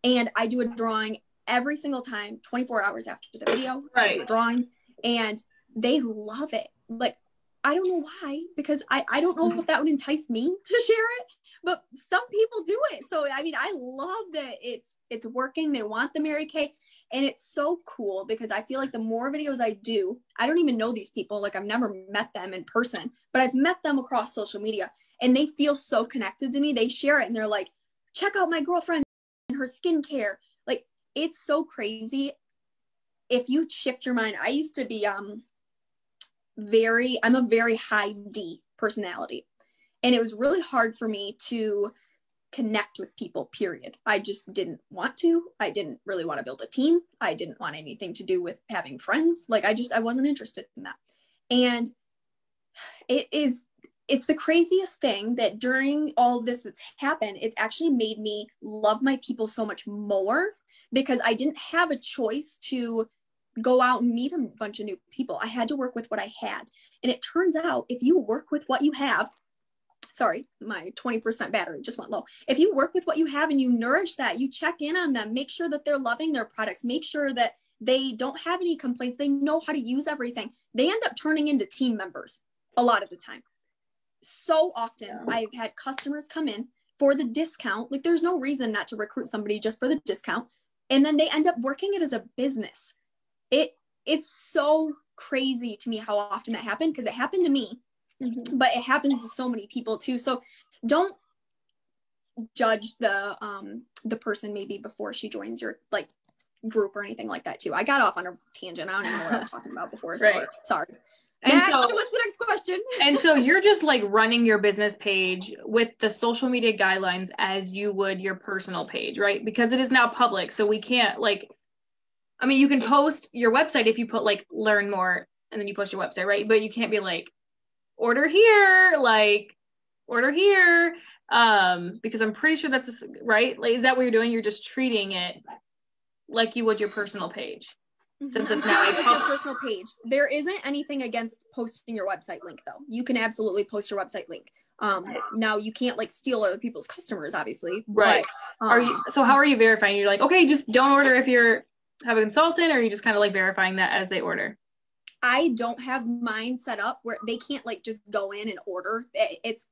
And I do a drawing every single time, 24 hours after the video. I do a drawing, and they love it. Like, I don't know why, because I don't know if that would entice me to share it, but some people do it. So, I mean, I love that it's working. They want the marykay, and it's so cool, because I feel like the more videos I do, I don't even know these people. Like, I've never met them in person, but I've met them across social media, and they feel so connected to me. They share it and they're like, check out my girlfriend and her skincare. Like, it's so crazy. If you shift your mind, I used to be, I'm a very high D personality. And it was really hard for me to connect with people, period. I just didn't want to. I didn't really want to build a team. I didn't want anything to do with having friends. Like, I wasn't interested in that. And it's the craziest thing that during all of this that's happened, it's actually made me love my people so much more, because I didn't have a choice to go out and meet a bunch of new people. I had to work with what I had. And it turns out, if you work with what you have, sorry, my 20% battery just went low. If you work with what you have and you nourish that, you check in on them, make sure that they're loving their products, make sure that they don't have any complaints, they know how to use everything, they end up turning into team members a lot of the time. So often I've had customers come in for the discount. Like, there's no reason not to recruit somebody just for the discount. And then they end up working it as a business. It's so crazy to me how often that happened, because it happened to me, but it happens to so many people too. So don't judge the person maybe before she joins your like group or anything like that too. I got off on a tangent. I don't even know what I was talking about before. So sorry. And next, so, what's the next question? And so you're just like running your business page with the social media guidelines as you would your personal page, right? Because it is now public. So we can't like, I mean, you can post your website if you put like learn more and then you post your website, right? But you can't be like order here, because I'm pretty sure that's right. Like, is that what you're doing? You're just treating it like you would your personal page. Since it's now like your personal page. There isn't anything against posting your website link though. You can absolutely post your website link. Now you can't like steal other people's customers, obviously. Right. But, so how are you verifying? You're like, okay, just don't order if you're have a consultant, or are you just kind of like verifying that as they order? I don't have mine set up where they can't like just go in and order. It's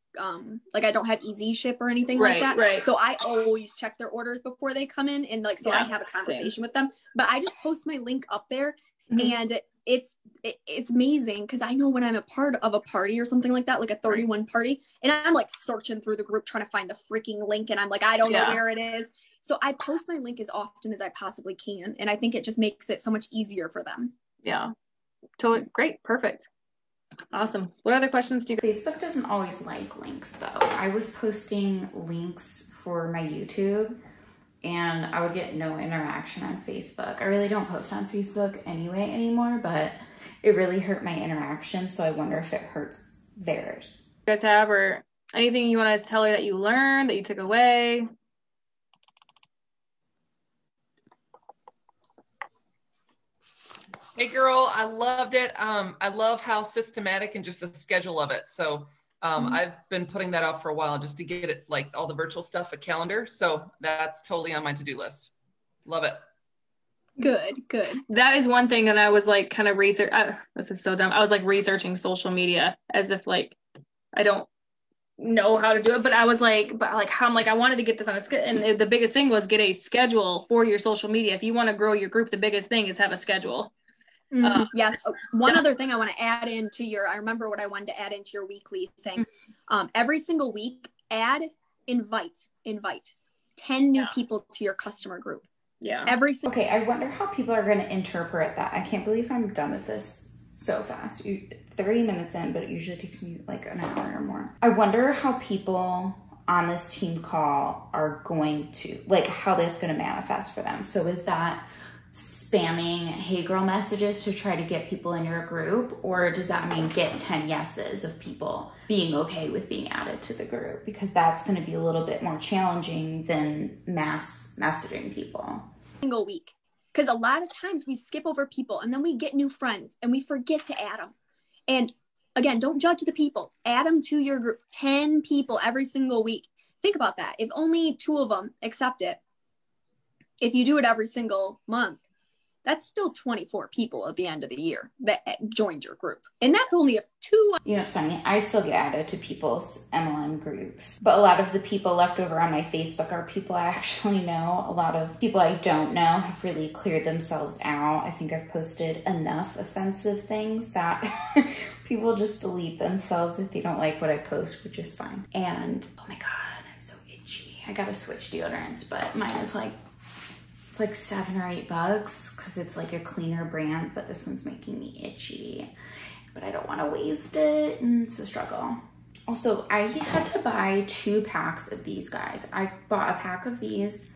like I don't have easy ship or anything like that. Right. So I always check their orders before they come in, and like so I have a conversation with them. But I just post my link up there, and it's amazing because I know when I'm a part of a party or something like that, like a 31 party, and I'm like searching through the group trying to find the freaking link, and I'm like I don't know where it is. So I post my link as often as I possibly can, and I think it just makes it so much easier for them. Yeah. Totally. Great. Perfect. Awesome. What other questions do you? Facebook doesn't always like links though. I was posting links for my YouTube and I would get no interaction on Facebook. I really don't post on Facebook anyway anymore, but it really hurt my interaction. So I wonder if it hurts theirs. You guys have, or anything you want to tell her that you learned, that you took away? Hey girl, I loved it. I love how systematic and just the schedule of it. So I've been putting that out for a while just to get it, like all the virtual stuff, a calendar. So that's totally on my to-do list. Love it. Good. That is one thing that I was like kind of this is so dumb. I was like researching social media as if like I don't know how to do it, but I was like, I wanted to get this on a schedule. And the biggest thing was get a schedule for your social media. If you want to grow your group, the biggest thing is have a schedule. Yes. One other thing I want to add into I remember what I wanted to add into your weekly things. Every single week, invite 10 new people to your customer group. Yeah. Okay. I wonder how people are going to interpret that. I can't believe I'm done with this so fast. 30 minutes in, but it usually takes me like an hour or more. I wonder how people on this team call are going to, like, how that's going to manifest for them. So is that spamming hey girl messages to try to get people in your group, or does that mean get 10 yeses of people being okay with being added to the group? Because that's going to be a little bit more challenging than mass messaging people. Single week, because a lot of times we skip over people and then we get new friends and we forget to add them. And again, don't judge the people, add them to your group. 10 people every single week. Think about that. If only 2 of them accept it, if you do it every single month, that's still 24 people at the end of the year that joined your group. And that's only if 2. You know, it's funny. I still get added to people's MLM groups, but a lot of the people left over on my Facebook are people I actually know. A lot of people I don't know have really cleared themselves out. I think I've posted enough offensive things that people just delete themselves if they don't like what I post, which is fine. And oh my God, I'm so itchy. I gotta switch deodorants, but mine is like, it's like $7 or $8 because it's like a cleaner brand, but this one's making me itchy, but I don't want to waste it, and it's a struggle. Also, I had to buy 2 packs of these guys. I bought a pack of these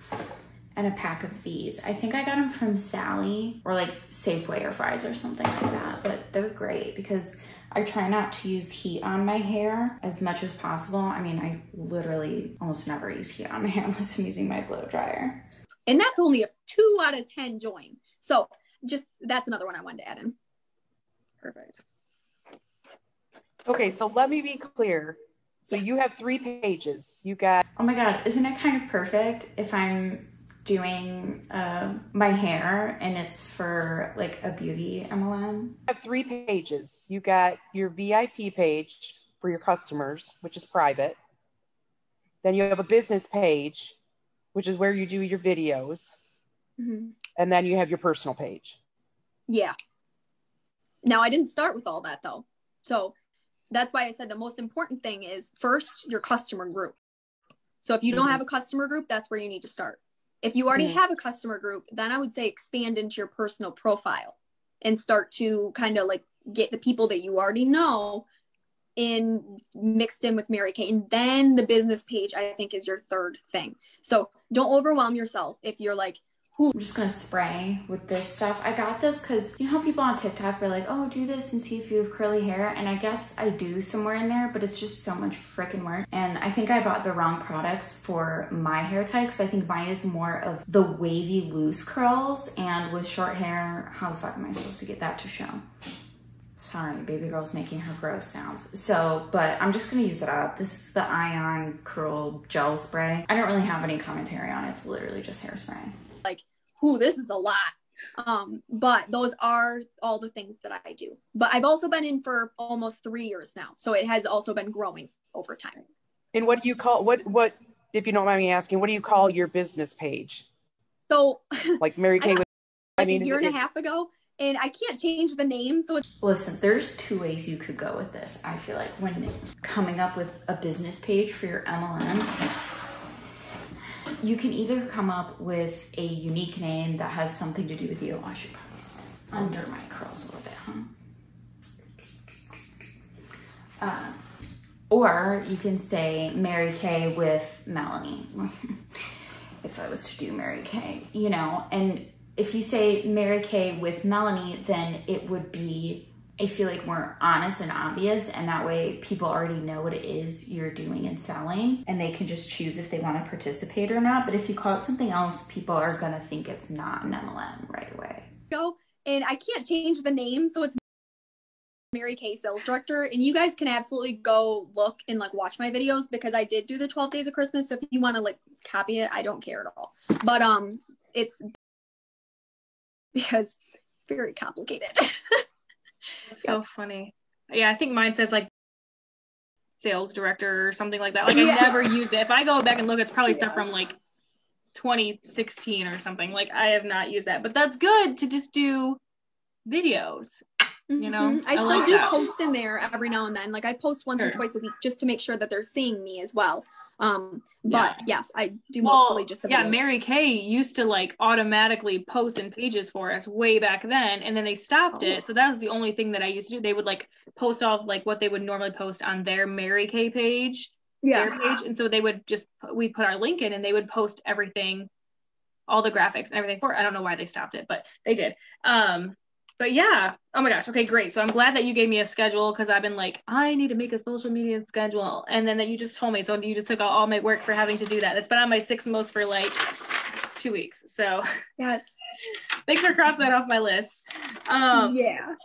and a pack of these. I think I got them from Sally or like Safeway or Fry's or something like that, but they're great because I try not to use heat on my hair as much as possible. I mean, I literally almost never use heat on my hair unless I'm using my blow dryer. And that's only if 2 out of 10 join. So that's another one I wanted to add in. Perfect. Okay, so let me be clear. So you have 3 pages. You got... Oh my God, isn't it kind of perfect if I'm doing my hair and it's for like a beauty MLM? You have 3 pages. You got your VIP page for your customers, which is private. Then you have a business page, which is where you do your videos. And then you have your personal page. Yeah. Now, I didn't start with all that though. So that's why I said the most important thing is first your customer group. So if you don't have a customer group, that's where you need to start. If you already have a customer group, then I would say expand into your personal profile and start to kind of like get the people that you already know mixed in with marykay. And then the business page, I think, is your third thing. So don't overwhelm yourself if you're like, who. I'm just gonna spray with this stuff. I got this because you know how people on TikTok are like, oh, do this and see if you have curly hair. And I guess I do somewhere in there, but it's just so much freaking work. And I think I bought the wrong products for my hair type because I think mine is more of the wavy loose curls. And with short hair, how the fuck am I supposed to get that to show? Sorry, baby girl's making her gross sounds. So, but I'm just gonna use it up. This is the Ion Curl Gel Spray. I don't really have any commentary on it. It's literally just hairspray. Like, ooh, this is a lot. But those are all the things that I do. But I've also been in for almost 3 years now. So it has also been growing over time. And what do you call, what, if you don't mind me asking, what do you call your business page? So like Mary Kay, a year and a half ago, and I can't change the name. So it's, listen, there's two ways you could go with this. I feel like when coming up with a business page for your MLM, you can either come up with a unique name that has something to do with you. I should probably stand under my curls a little bit, huh? Or you can say Mary Kay with Melanie. If I was to do Mary Kay, you know, and if you say Mary Kay with Melanie, then it would be, I feel like, more honest and obvious, and that way people already know what it is you're doing and selling, and they can just choose if they want to participate or not. But if you call it something else, people are gonna think it's not an MLM right away. And I can't change the name, so it's Mary Kay Sales Director, and you guys can absolutely go look and like watch my videos because I did do the 12 days of Christmas. So if you want to like copy it, I don't care at all. But it's because it's very complicated. So funny. Yeah, I think mine says like sales director or something like that. Like I never use it. If I go back and look, it's probably stuff from like 2016 or something. Like I have not used that, but that's good to just do videos. You know, I still do post in there every now and then. Like I post once or twice a week just to make sure that they're seeing me as well. But yes, I do mostly just the videos. Mary Kay used to like automatically post in pages for us way back then, and then they stopped it. So that was the only thing that I used to do. They would like post off like what they would normally post on their Mary Kay page, their page, and so they would just we put our link in, and they would post everything, all the graphics and everything for it. I don't know why they stopped it, but they did. But yeah, oh my gosh, okay, great. So I'm glad that you gave me a schedule because I've been like, I need to make a social media schedule. And then that you just told me, so you just took all my work for having to do that. It's been on my 6 most for like 2 weeks. So yes, thanks for crossing that off my list. Yeah.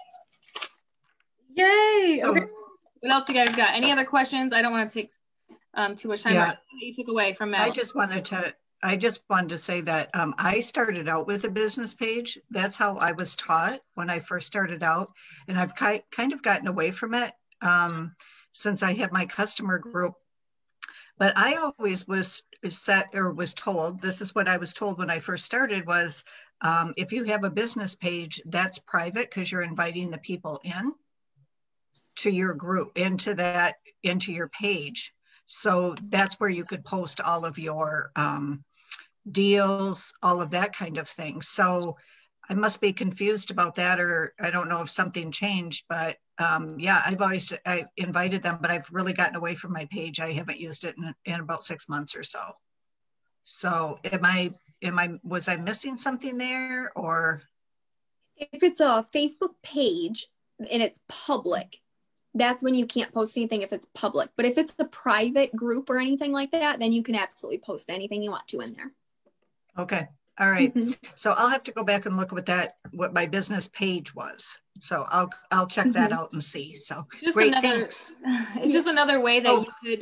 Yay. Okay. What else you guys got? Any other questions? I don't want to take too much time. Yeah. You took away from Mel. I just wanted to say that I started out with a business page. That's how I was taught when I first started out. And I've kind of gotten away from it since I have my customer group. But I always was told, this is what I was told when I first started was, if you have a business page, that's private because you're inviting the people in to your group, into your page. So that's where you could post all of your deals, all of that kind of thing. So I must be confused about that, or I don't know if something changed, but yeah, I invited them, but I've really gotten away from my page. I haven't used it in about 6 months or so. So was I missing something there, or? If it's a Facebook page and it's public, that's when you can't post anything if it's public. But if it's a private group or anything like that, then you can absolutely post anything you want to in there. Okay. All right. So I'll have to go back and look at what my business page was. So I'll check that out and see. So great. Thanks. It's just another way that you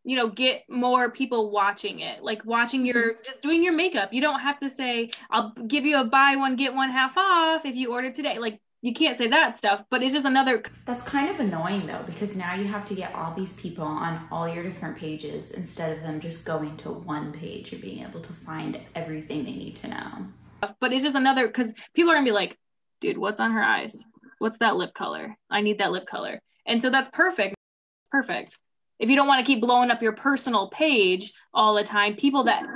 could, get more people watching it, like watching just doing your makeup. You don't have to say, I'll give you a buy one, get one half off if you order today. Like, you can't say that stuff, but it's just another. That's kind of annoying though, because now you have to get all these people on all your different pages instead of them just going to one page and being able to find everything they need to know. But it's just another, because people are gonna be like, dude, what's on her eyes? What's that lip color? I need that lip color. And so that's perfect. Perfect. If you don't want to keep blowing up your personal page all the time, people that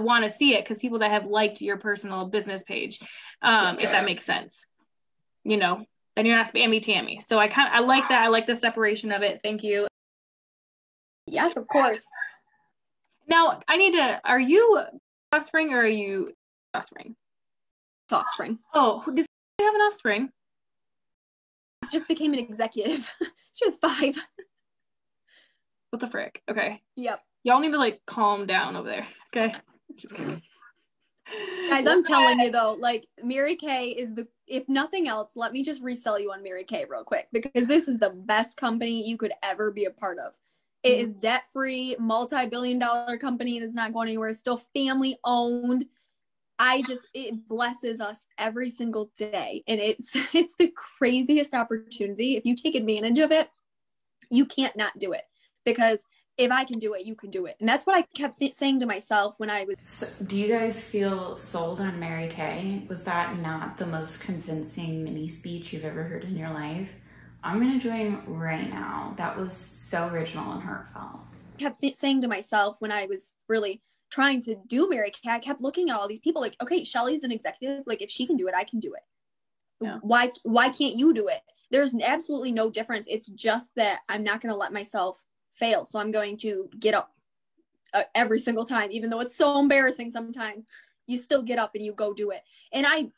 want to see it, because people that have liked your personal business page, if that makes sense. Then you're not spammy tammy. So I like that. I like the separation of it. Thank you. Yes, of course. Now I offspring or are you offspring? Offspring. Oh, does she have an offspring? Just became an executive. She was 5. What the frick? Okay. Yep. Y'all need to like calm down over there. Okay. Just kidding. Guys, I'm telling you though, like MaryKay is if nothing else, let me just resell you on MaryKay real quick, because this is the best company you could ever be a part of. It is debt-free, multi-billion-dollar company that's not going anywhere, still family owned. It blesses us every single day. And it's the craziest opportunity. If you take advantage of it, you can't not do it, because if I can do it, you can do it. And that's what I kept saying to myself when I was. So, do you guys feel sold on MaryKay? Was that not the most convincing mini speech you've ever heard in your life? I'm gonna join right now. That was so original and heartfelt. I kept saying to myself when I was really trying to do MaryKay, I kept looking at all these people like, okay, Shelly's an executive. Like, if she can do it, I can do it. Yeah. Why can't you do it? There's absolutely no difference. It's just that I'm not going to let myself fail. So I'm going to get up every single time, even though it's so embarrassing sometimes. You still get up and you go do it. And I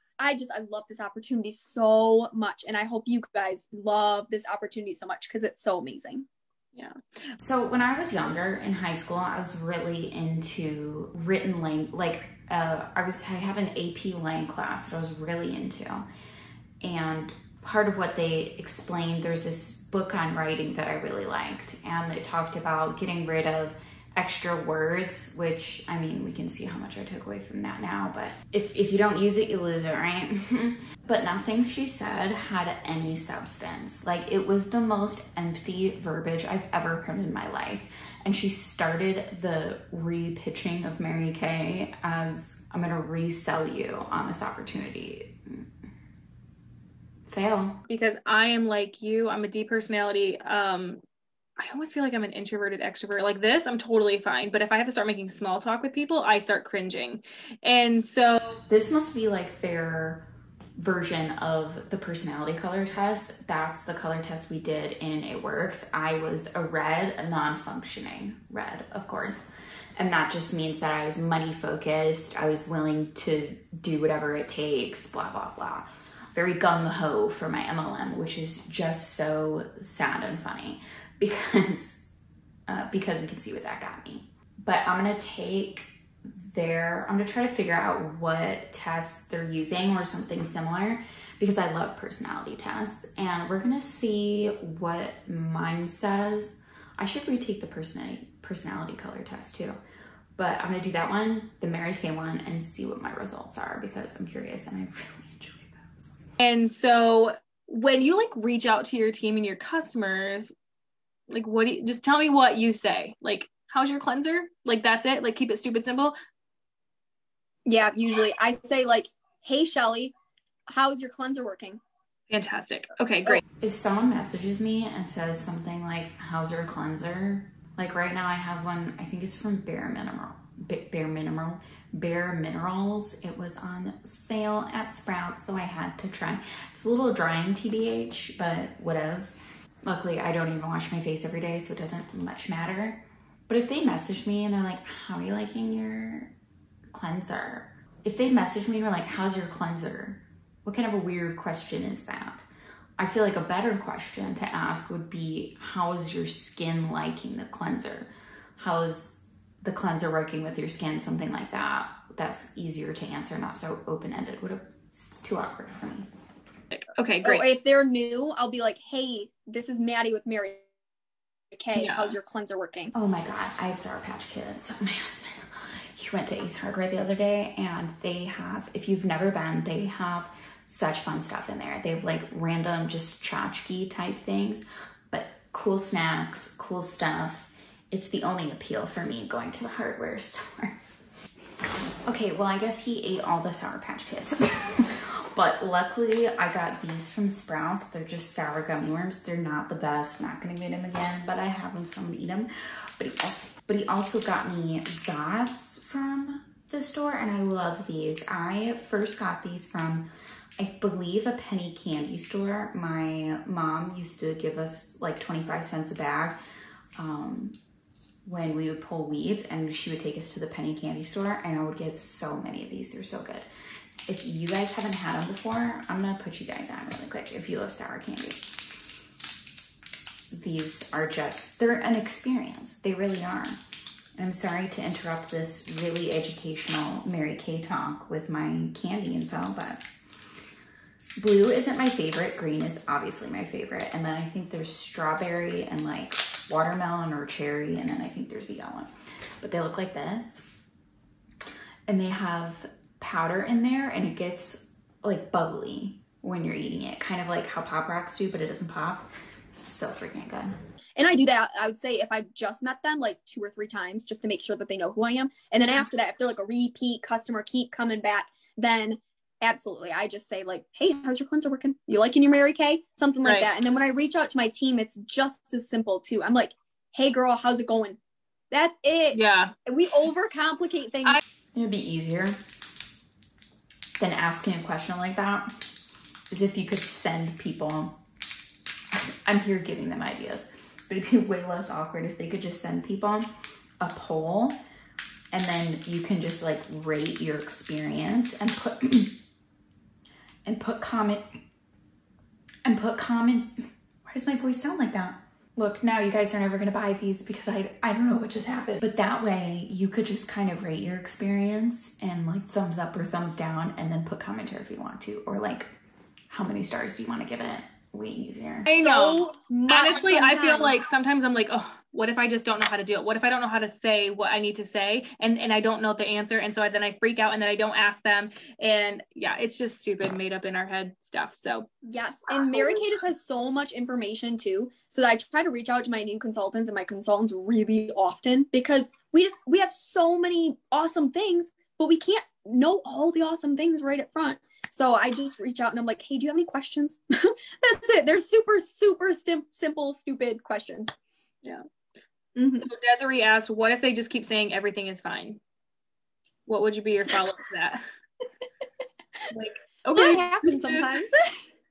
love this opportunity so much. And I hope you guys love this opportunity so much, because it's so amazing. Yeah. So when I was younger in high school, I was really into written language. Like I had an AP Lang class that I was really into. And part of what they explained, there's this book on writing that I really liked. And it talked about getting rid of extra words, which, I mean, we can see how much I took away from that now, but if you don't use it, you lose it, right? But nothing she said had any substance. Like, it was the most empty verbiage I've ever heard in my life. And she started the re-pitching of MaryKay as, I'm gonna resell you on this opportunity. Fail. Because I am like you, I'm a D personality. I almost feel like I'm an introverted extrovert. Like this, I'm totally fine. But if I have to start making small talk with people, I start cringing. And so this must be like their version of the personality color test. That's the color test we did in It Works. I was a red, a non-functioning red, of course. And that just means that I was money focused. I was willing to do whatever it takes, blah, blah, blah. Very gung-ho for my MLM, which is just so sad and funny. Because we can see what that got me. But I'm gonna try to figure out what tests they're using or something similar, because I love personality tests, and we're gonna see what mine says. I should retake the personality color test too, but I'm gonna do that one, the MaryKay one, and see what my results are, because I'm curious and I really enjoy those. And so when you like reach out to your team and your customers, like, just tell me what you say. Like, how's your cleanser? Like, that's it? Like, keep it stupid simple? Yeah, usually I say like, hey, Shelly, how's your cleanser working? Fantastic. Okay, great. If someone messages me and says something like, how's your cleanser? Like right now I have one, I think it's from Bare Minerals. It was on sale at Sprouts, so I had to try. It's a little drying TBH, but whatevs. Luckily, I don't even wash my face every day, so it doesn't much matter. But if they message me and they're like, how are you liking your cleanser? If they message me and they're like, how's your cleanser? What kind of a weird question is that? I feel like a better question to ask would be, how is your skin liking the cleanser? How is the cleanser working with your skin? Something like that. That's easier to answer, not so open-ended. It's too awkward for me. Okay, great. Or if they're new, I'll be like, hey, this is Maddie with MaryKay. Yeah. How's your cleanser working? Oh my God, I have Sour Patch Kids. My husband, he went to Ace Hardware the other day, and they have, if you've never been, they have such fun stuff in there. They have like random just tchotchke type things, but cool snacks, cool stuff. It's the only appeal for me going to the hardware store. Okay, well, I guess he ate all the Sour Patch Kids. But luckily, I got these from Sprouts. They're just sour gummy worms. They're not the best. Not gonna get them again, but I have them, so I'm gonna eat them. But he also got me Zots from the store, and I love these. I first got these from, I believe, a penny candy store. My mom used to give us like 25 cents a bag. when we would pull weeds, and she would take us to the penny candy store, and I would get so many of these. They're so good. If you guys haven't had them before, I'm gonna put you guys on really quick if you love sour candy. These are just, they're an experience. They really are. I'm sorry to interrupt this really educational Mary Kay talk with my candy info, but blue isn't my favorite. Green is obviously my favorite. And then I think there's strawberry and like watermelon or cherry. And then I think there's a yellow one. But they look like this. And they have powder in there, and it gets like bubbly when you're eating it. Kind of like how Pop Rocks do, but it doesn't pop. So freaking good. And I do that, I would say, if I've just met them like 2 or 3 times, just to make sure that they know who I am. And then after that, if they're like a repeat customer, keep coming back, then absolutely, I just say like, hey, how's your cleanser working? You liking your Mary Kay? Something like that. And then when I reach out to my team, it's just as simple too. I'm like, hey girl, how's it going? That's it. Yeah. We overcomplicate things. It would be easier than asking a question like that is if you could send people, I'm here giving them ideas, but it'd be way less awkward if they could just send people a poll, and then you can just like rate your experience and put comment. Why does my voice sound like that? Look, now you guys are never gonna buy these because I don't know what just happened. But that way you could just kind of rate your experience and like thumbs up or thumbs down, and then put commentary if you want to, or like how many stars do you want to give it? Way easier. I know. So honestly, sometimes. I feel like sometimes I'm like, oh, what if I just don't know how to do it? What if I don't know how to say what I need to say, and I don't know the answer, and so then I freak out, and then I don't ask them, and yeah, it's just stupid, made up in our head stuff. So yes, and Mary Kay just has so much information too, so that I try to reach out to my new consultants and my consultants really often, because we have so many awesome things, but we can't know all the awesome things right up front. So I just reach out and I'm like, hey, do you have any questions? That's it. They're super, super simple, stupid questions. Yeah. Mm-hmm. So Desiree asked, what if they just keep saying everything is fine? What would be your follow-up to that? Like, okay. That happens sometimes.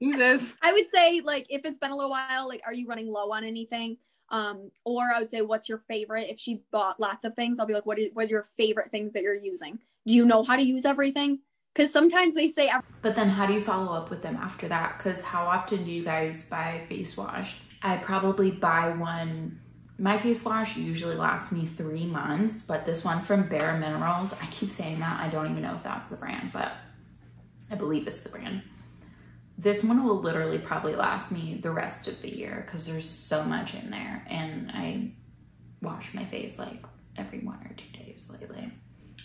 Jesus. I would say, like, if it's been a little while, like, are you running low on anything? Or I would say, what's your favorite? If she bought lots of things, I'll be like, what are your favorite things that you're using? Do you know how to use everything? Because sometimes they say, but then how do you follow up with them after that? Because how often do you guys buy face wash? I probably buy one. My face wash usually lasts me 3 months, but this one from Bare Minerals, I keep saying that. I don't even know if that's the brand, but I believe it's the brand. This one will literally probably last me the rest of the year because there's so much in there, and I wash my face like every 1 or 2 days lately.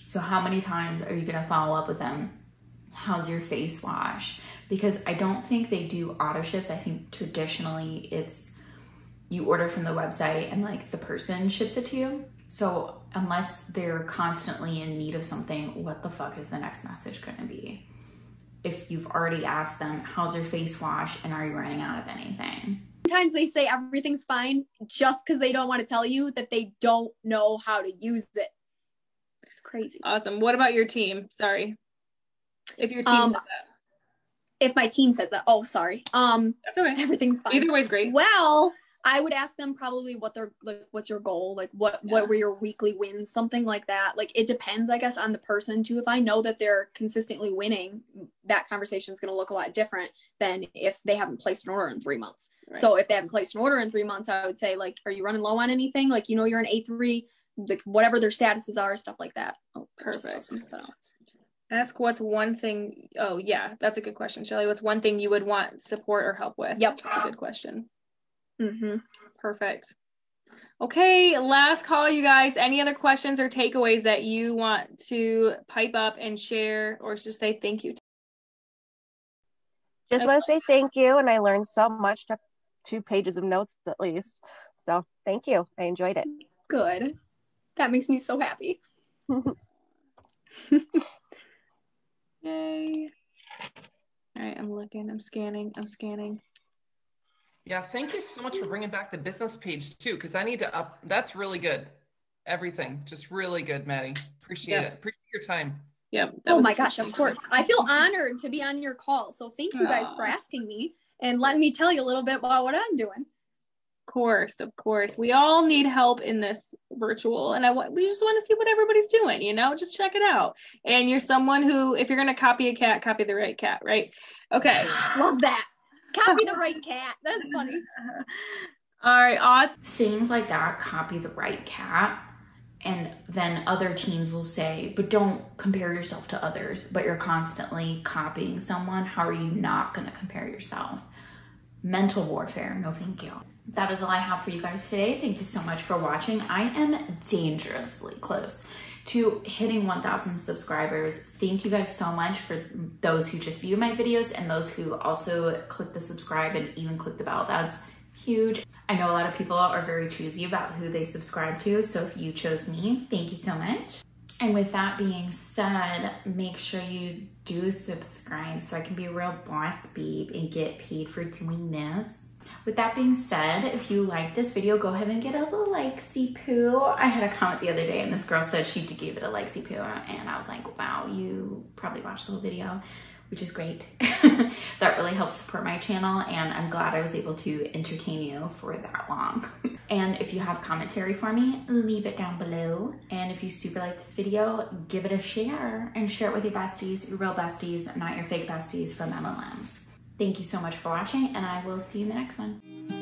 So how many times are you gonna follow up with them? How's your face wash? Because I don't think they do auto ships. I think traditionally it's you order from the website and like the person ships it to you. So unless they're constantly in need of something, what the fuck is the next message gonna be? If you've already asked them, how's your face wash, and are you running out of anything? sometimes they say everything's fine just because they don't want to tell you that they don't know how to use it. It's crazy. Awesome. What about your team? Sorry. If your team says that. If my team says that, oh, sorry. That's okay. Everything's fine. Either way's great. Well, I would ask them probably what they're like, what's your goal? Like what were your weekly wins? Something like that. Like it depends, I guess, on the person too. If I know that they're consistently winning, that conversation is going to look a lot different than if they haven't placed an order in 3 months. Right. So if they haven't placed an order in 3 months, I would say like, are you running low on anything? Like, you know, you're an A3, like whatever their statuses are, stuff like that. Oh, perfect. Ask what's one thing. Oh yeah, that's a good question, Shelly. What's one thing you would want support or help with? Yep. That's a good question. Mm-hmm. Perfect. Okay, last call, you guys. Any other questions or takeaways that you want to pipe up and share, or just say thank you to? Just want to say thank you, and I learned so much. Took 2 pages of notes at least. So thank you. I enjoyed it. Good. That makes me so happy. Yay. All right, I'm looking. I'm scanning. Yeah, thank you so much for bringing back the business page too, because I need to up. That's really good. Everything, just really good, Maddie. Appreciate it. Appreciate your time. Yep. Oh my gosh, of course. I feel honored to be on your call. So thank you guys for asking me and letting me tell you a little bit about what I'm doing. Of course. We all need help in this virtual, and we just want to see what everybody's doing, you know, just check it out. And you're someone who, if you're going to copy a cat, copy the right cat, right? Okay. Love that. Copy the right cat. That's funny. All right, awesome. Sayings like that, copy the right cat. And then other teams will say, but don't compare yourself to others, but you're constantly copying someone. How are you not going to compare yourself? Mental warfare. No, thank you. That is all I have for you guys today. Thank you so much for watching. I am dangerously close to hitting 1,000 subscribers. Thank you guys so much for those who just view my videos and those who also click the subscribe and even click the bell. That's huge. I know a lot of people are very choosy about who they subscribe to, so if you chose me, thank you so much. And with that being said, make sure you do subscribe so I can be a real boss babe and get paid for doing this. With that being said, if you like this video, go ahead and get a little likesy poo. I had a comment the other day and this girl said she gave it a likesy poo, and I was like, wow, you probably watched the whole video, which is great. That really helps support my channel, and I'm glad I was able to entertain you for that long. And if you have commentary for me, leave it down below. And if you super like this video, give it a share and share it with your besties, your real besties, not your fake besties from MLMs. Thank you so much for watching, and I will see you in the next one.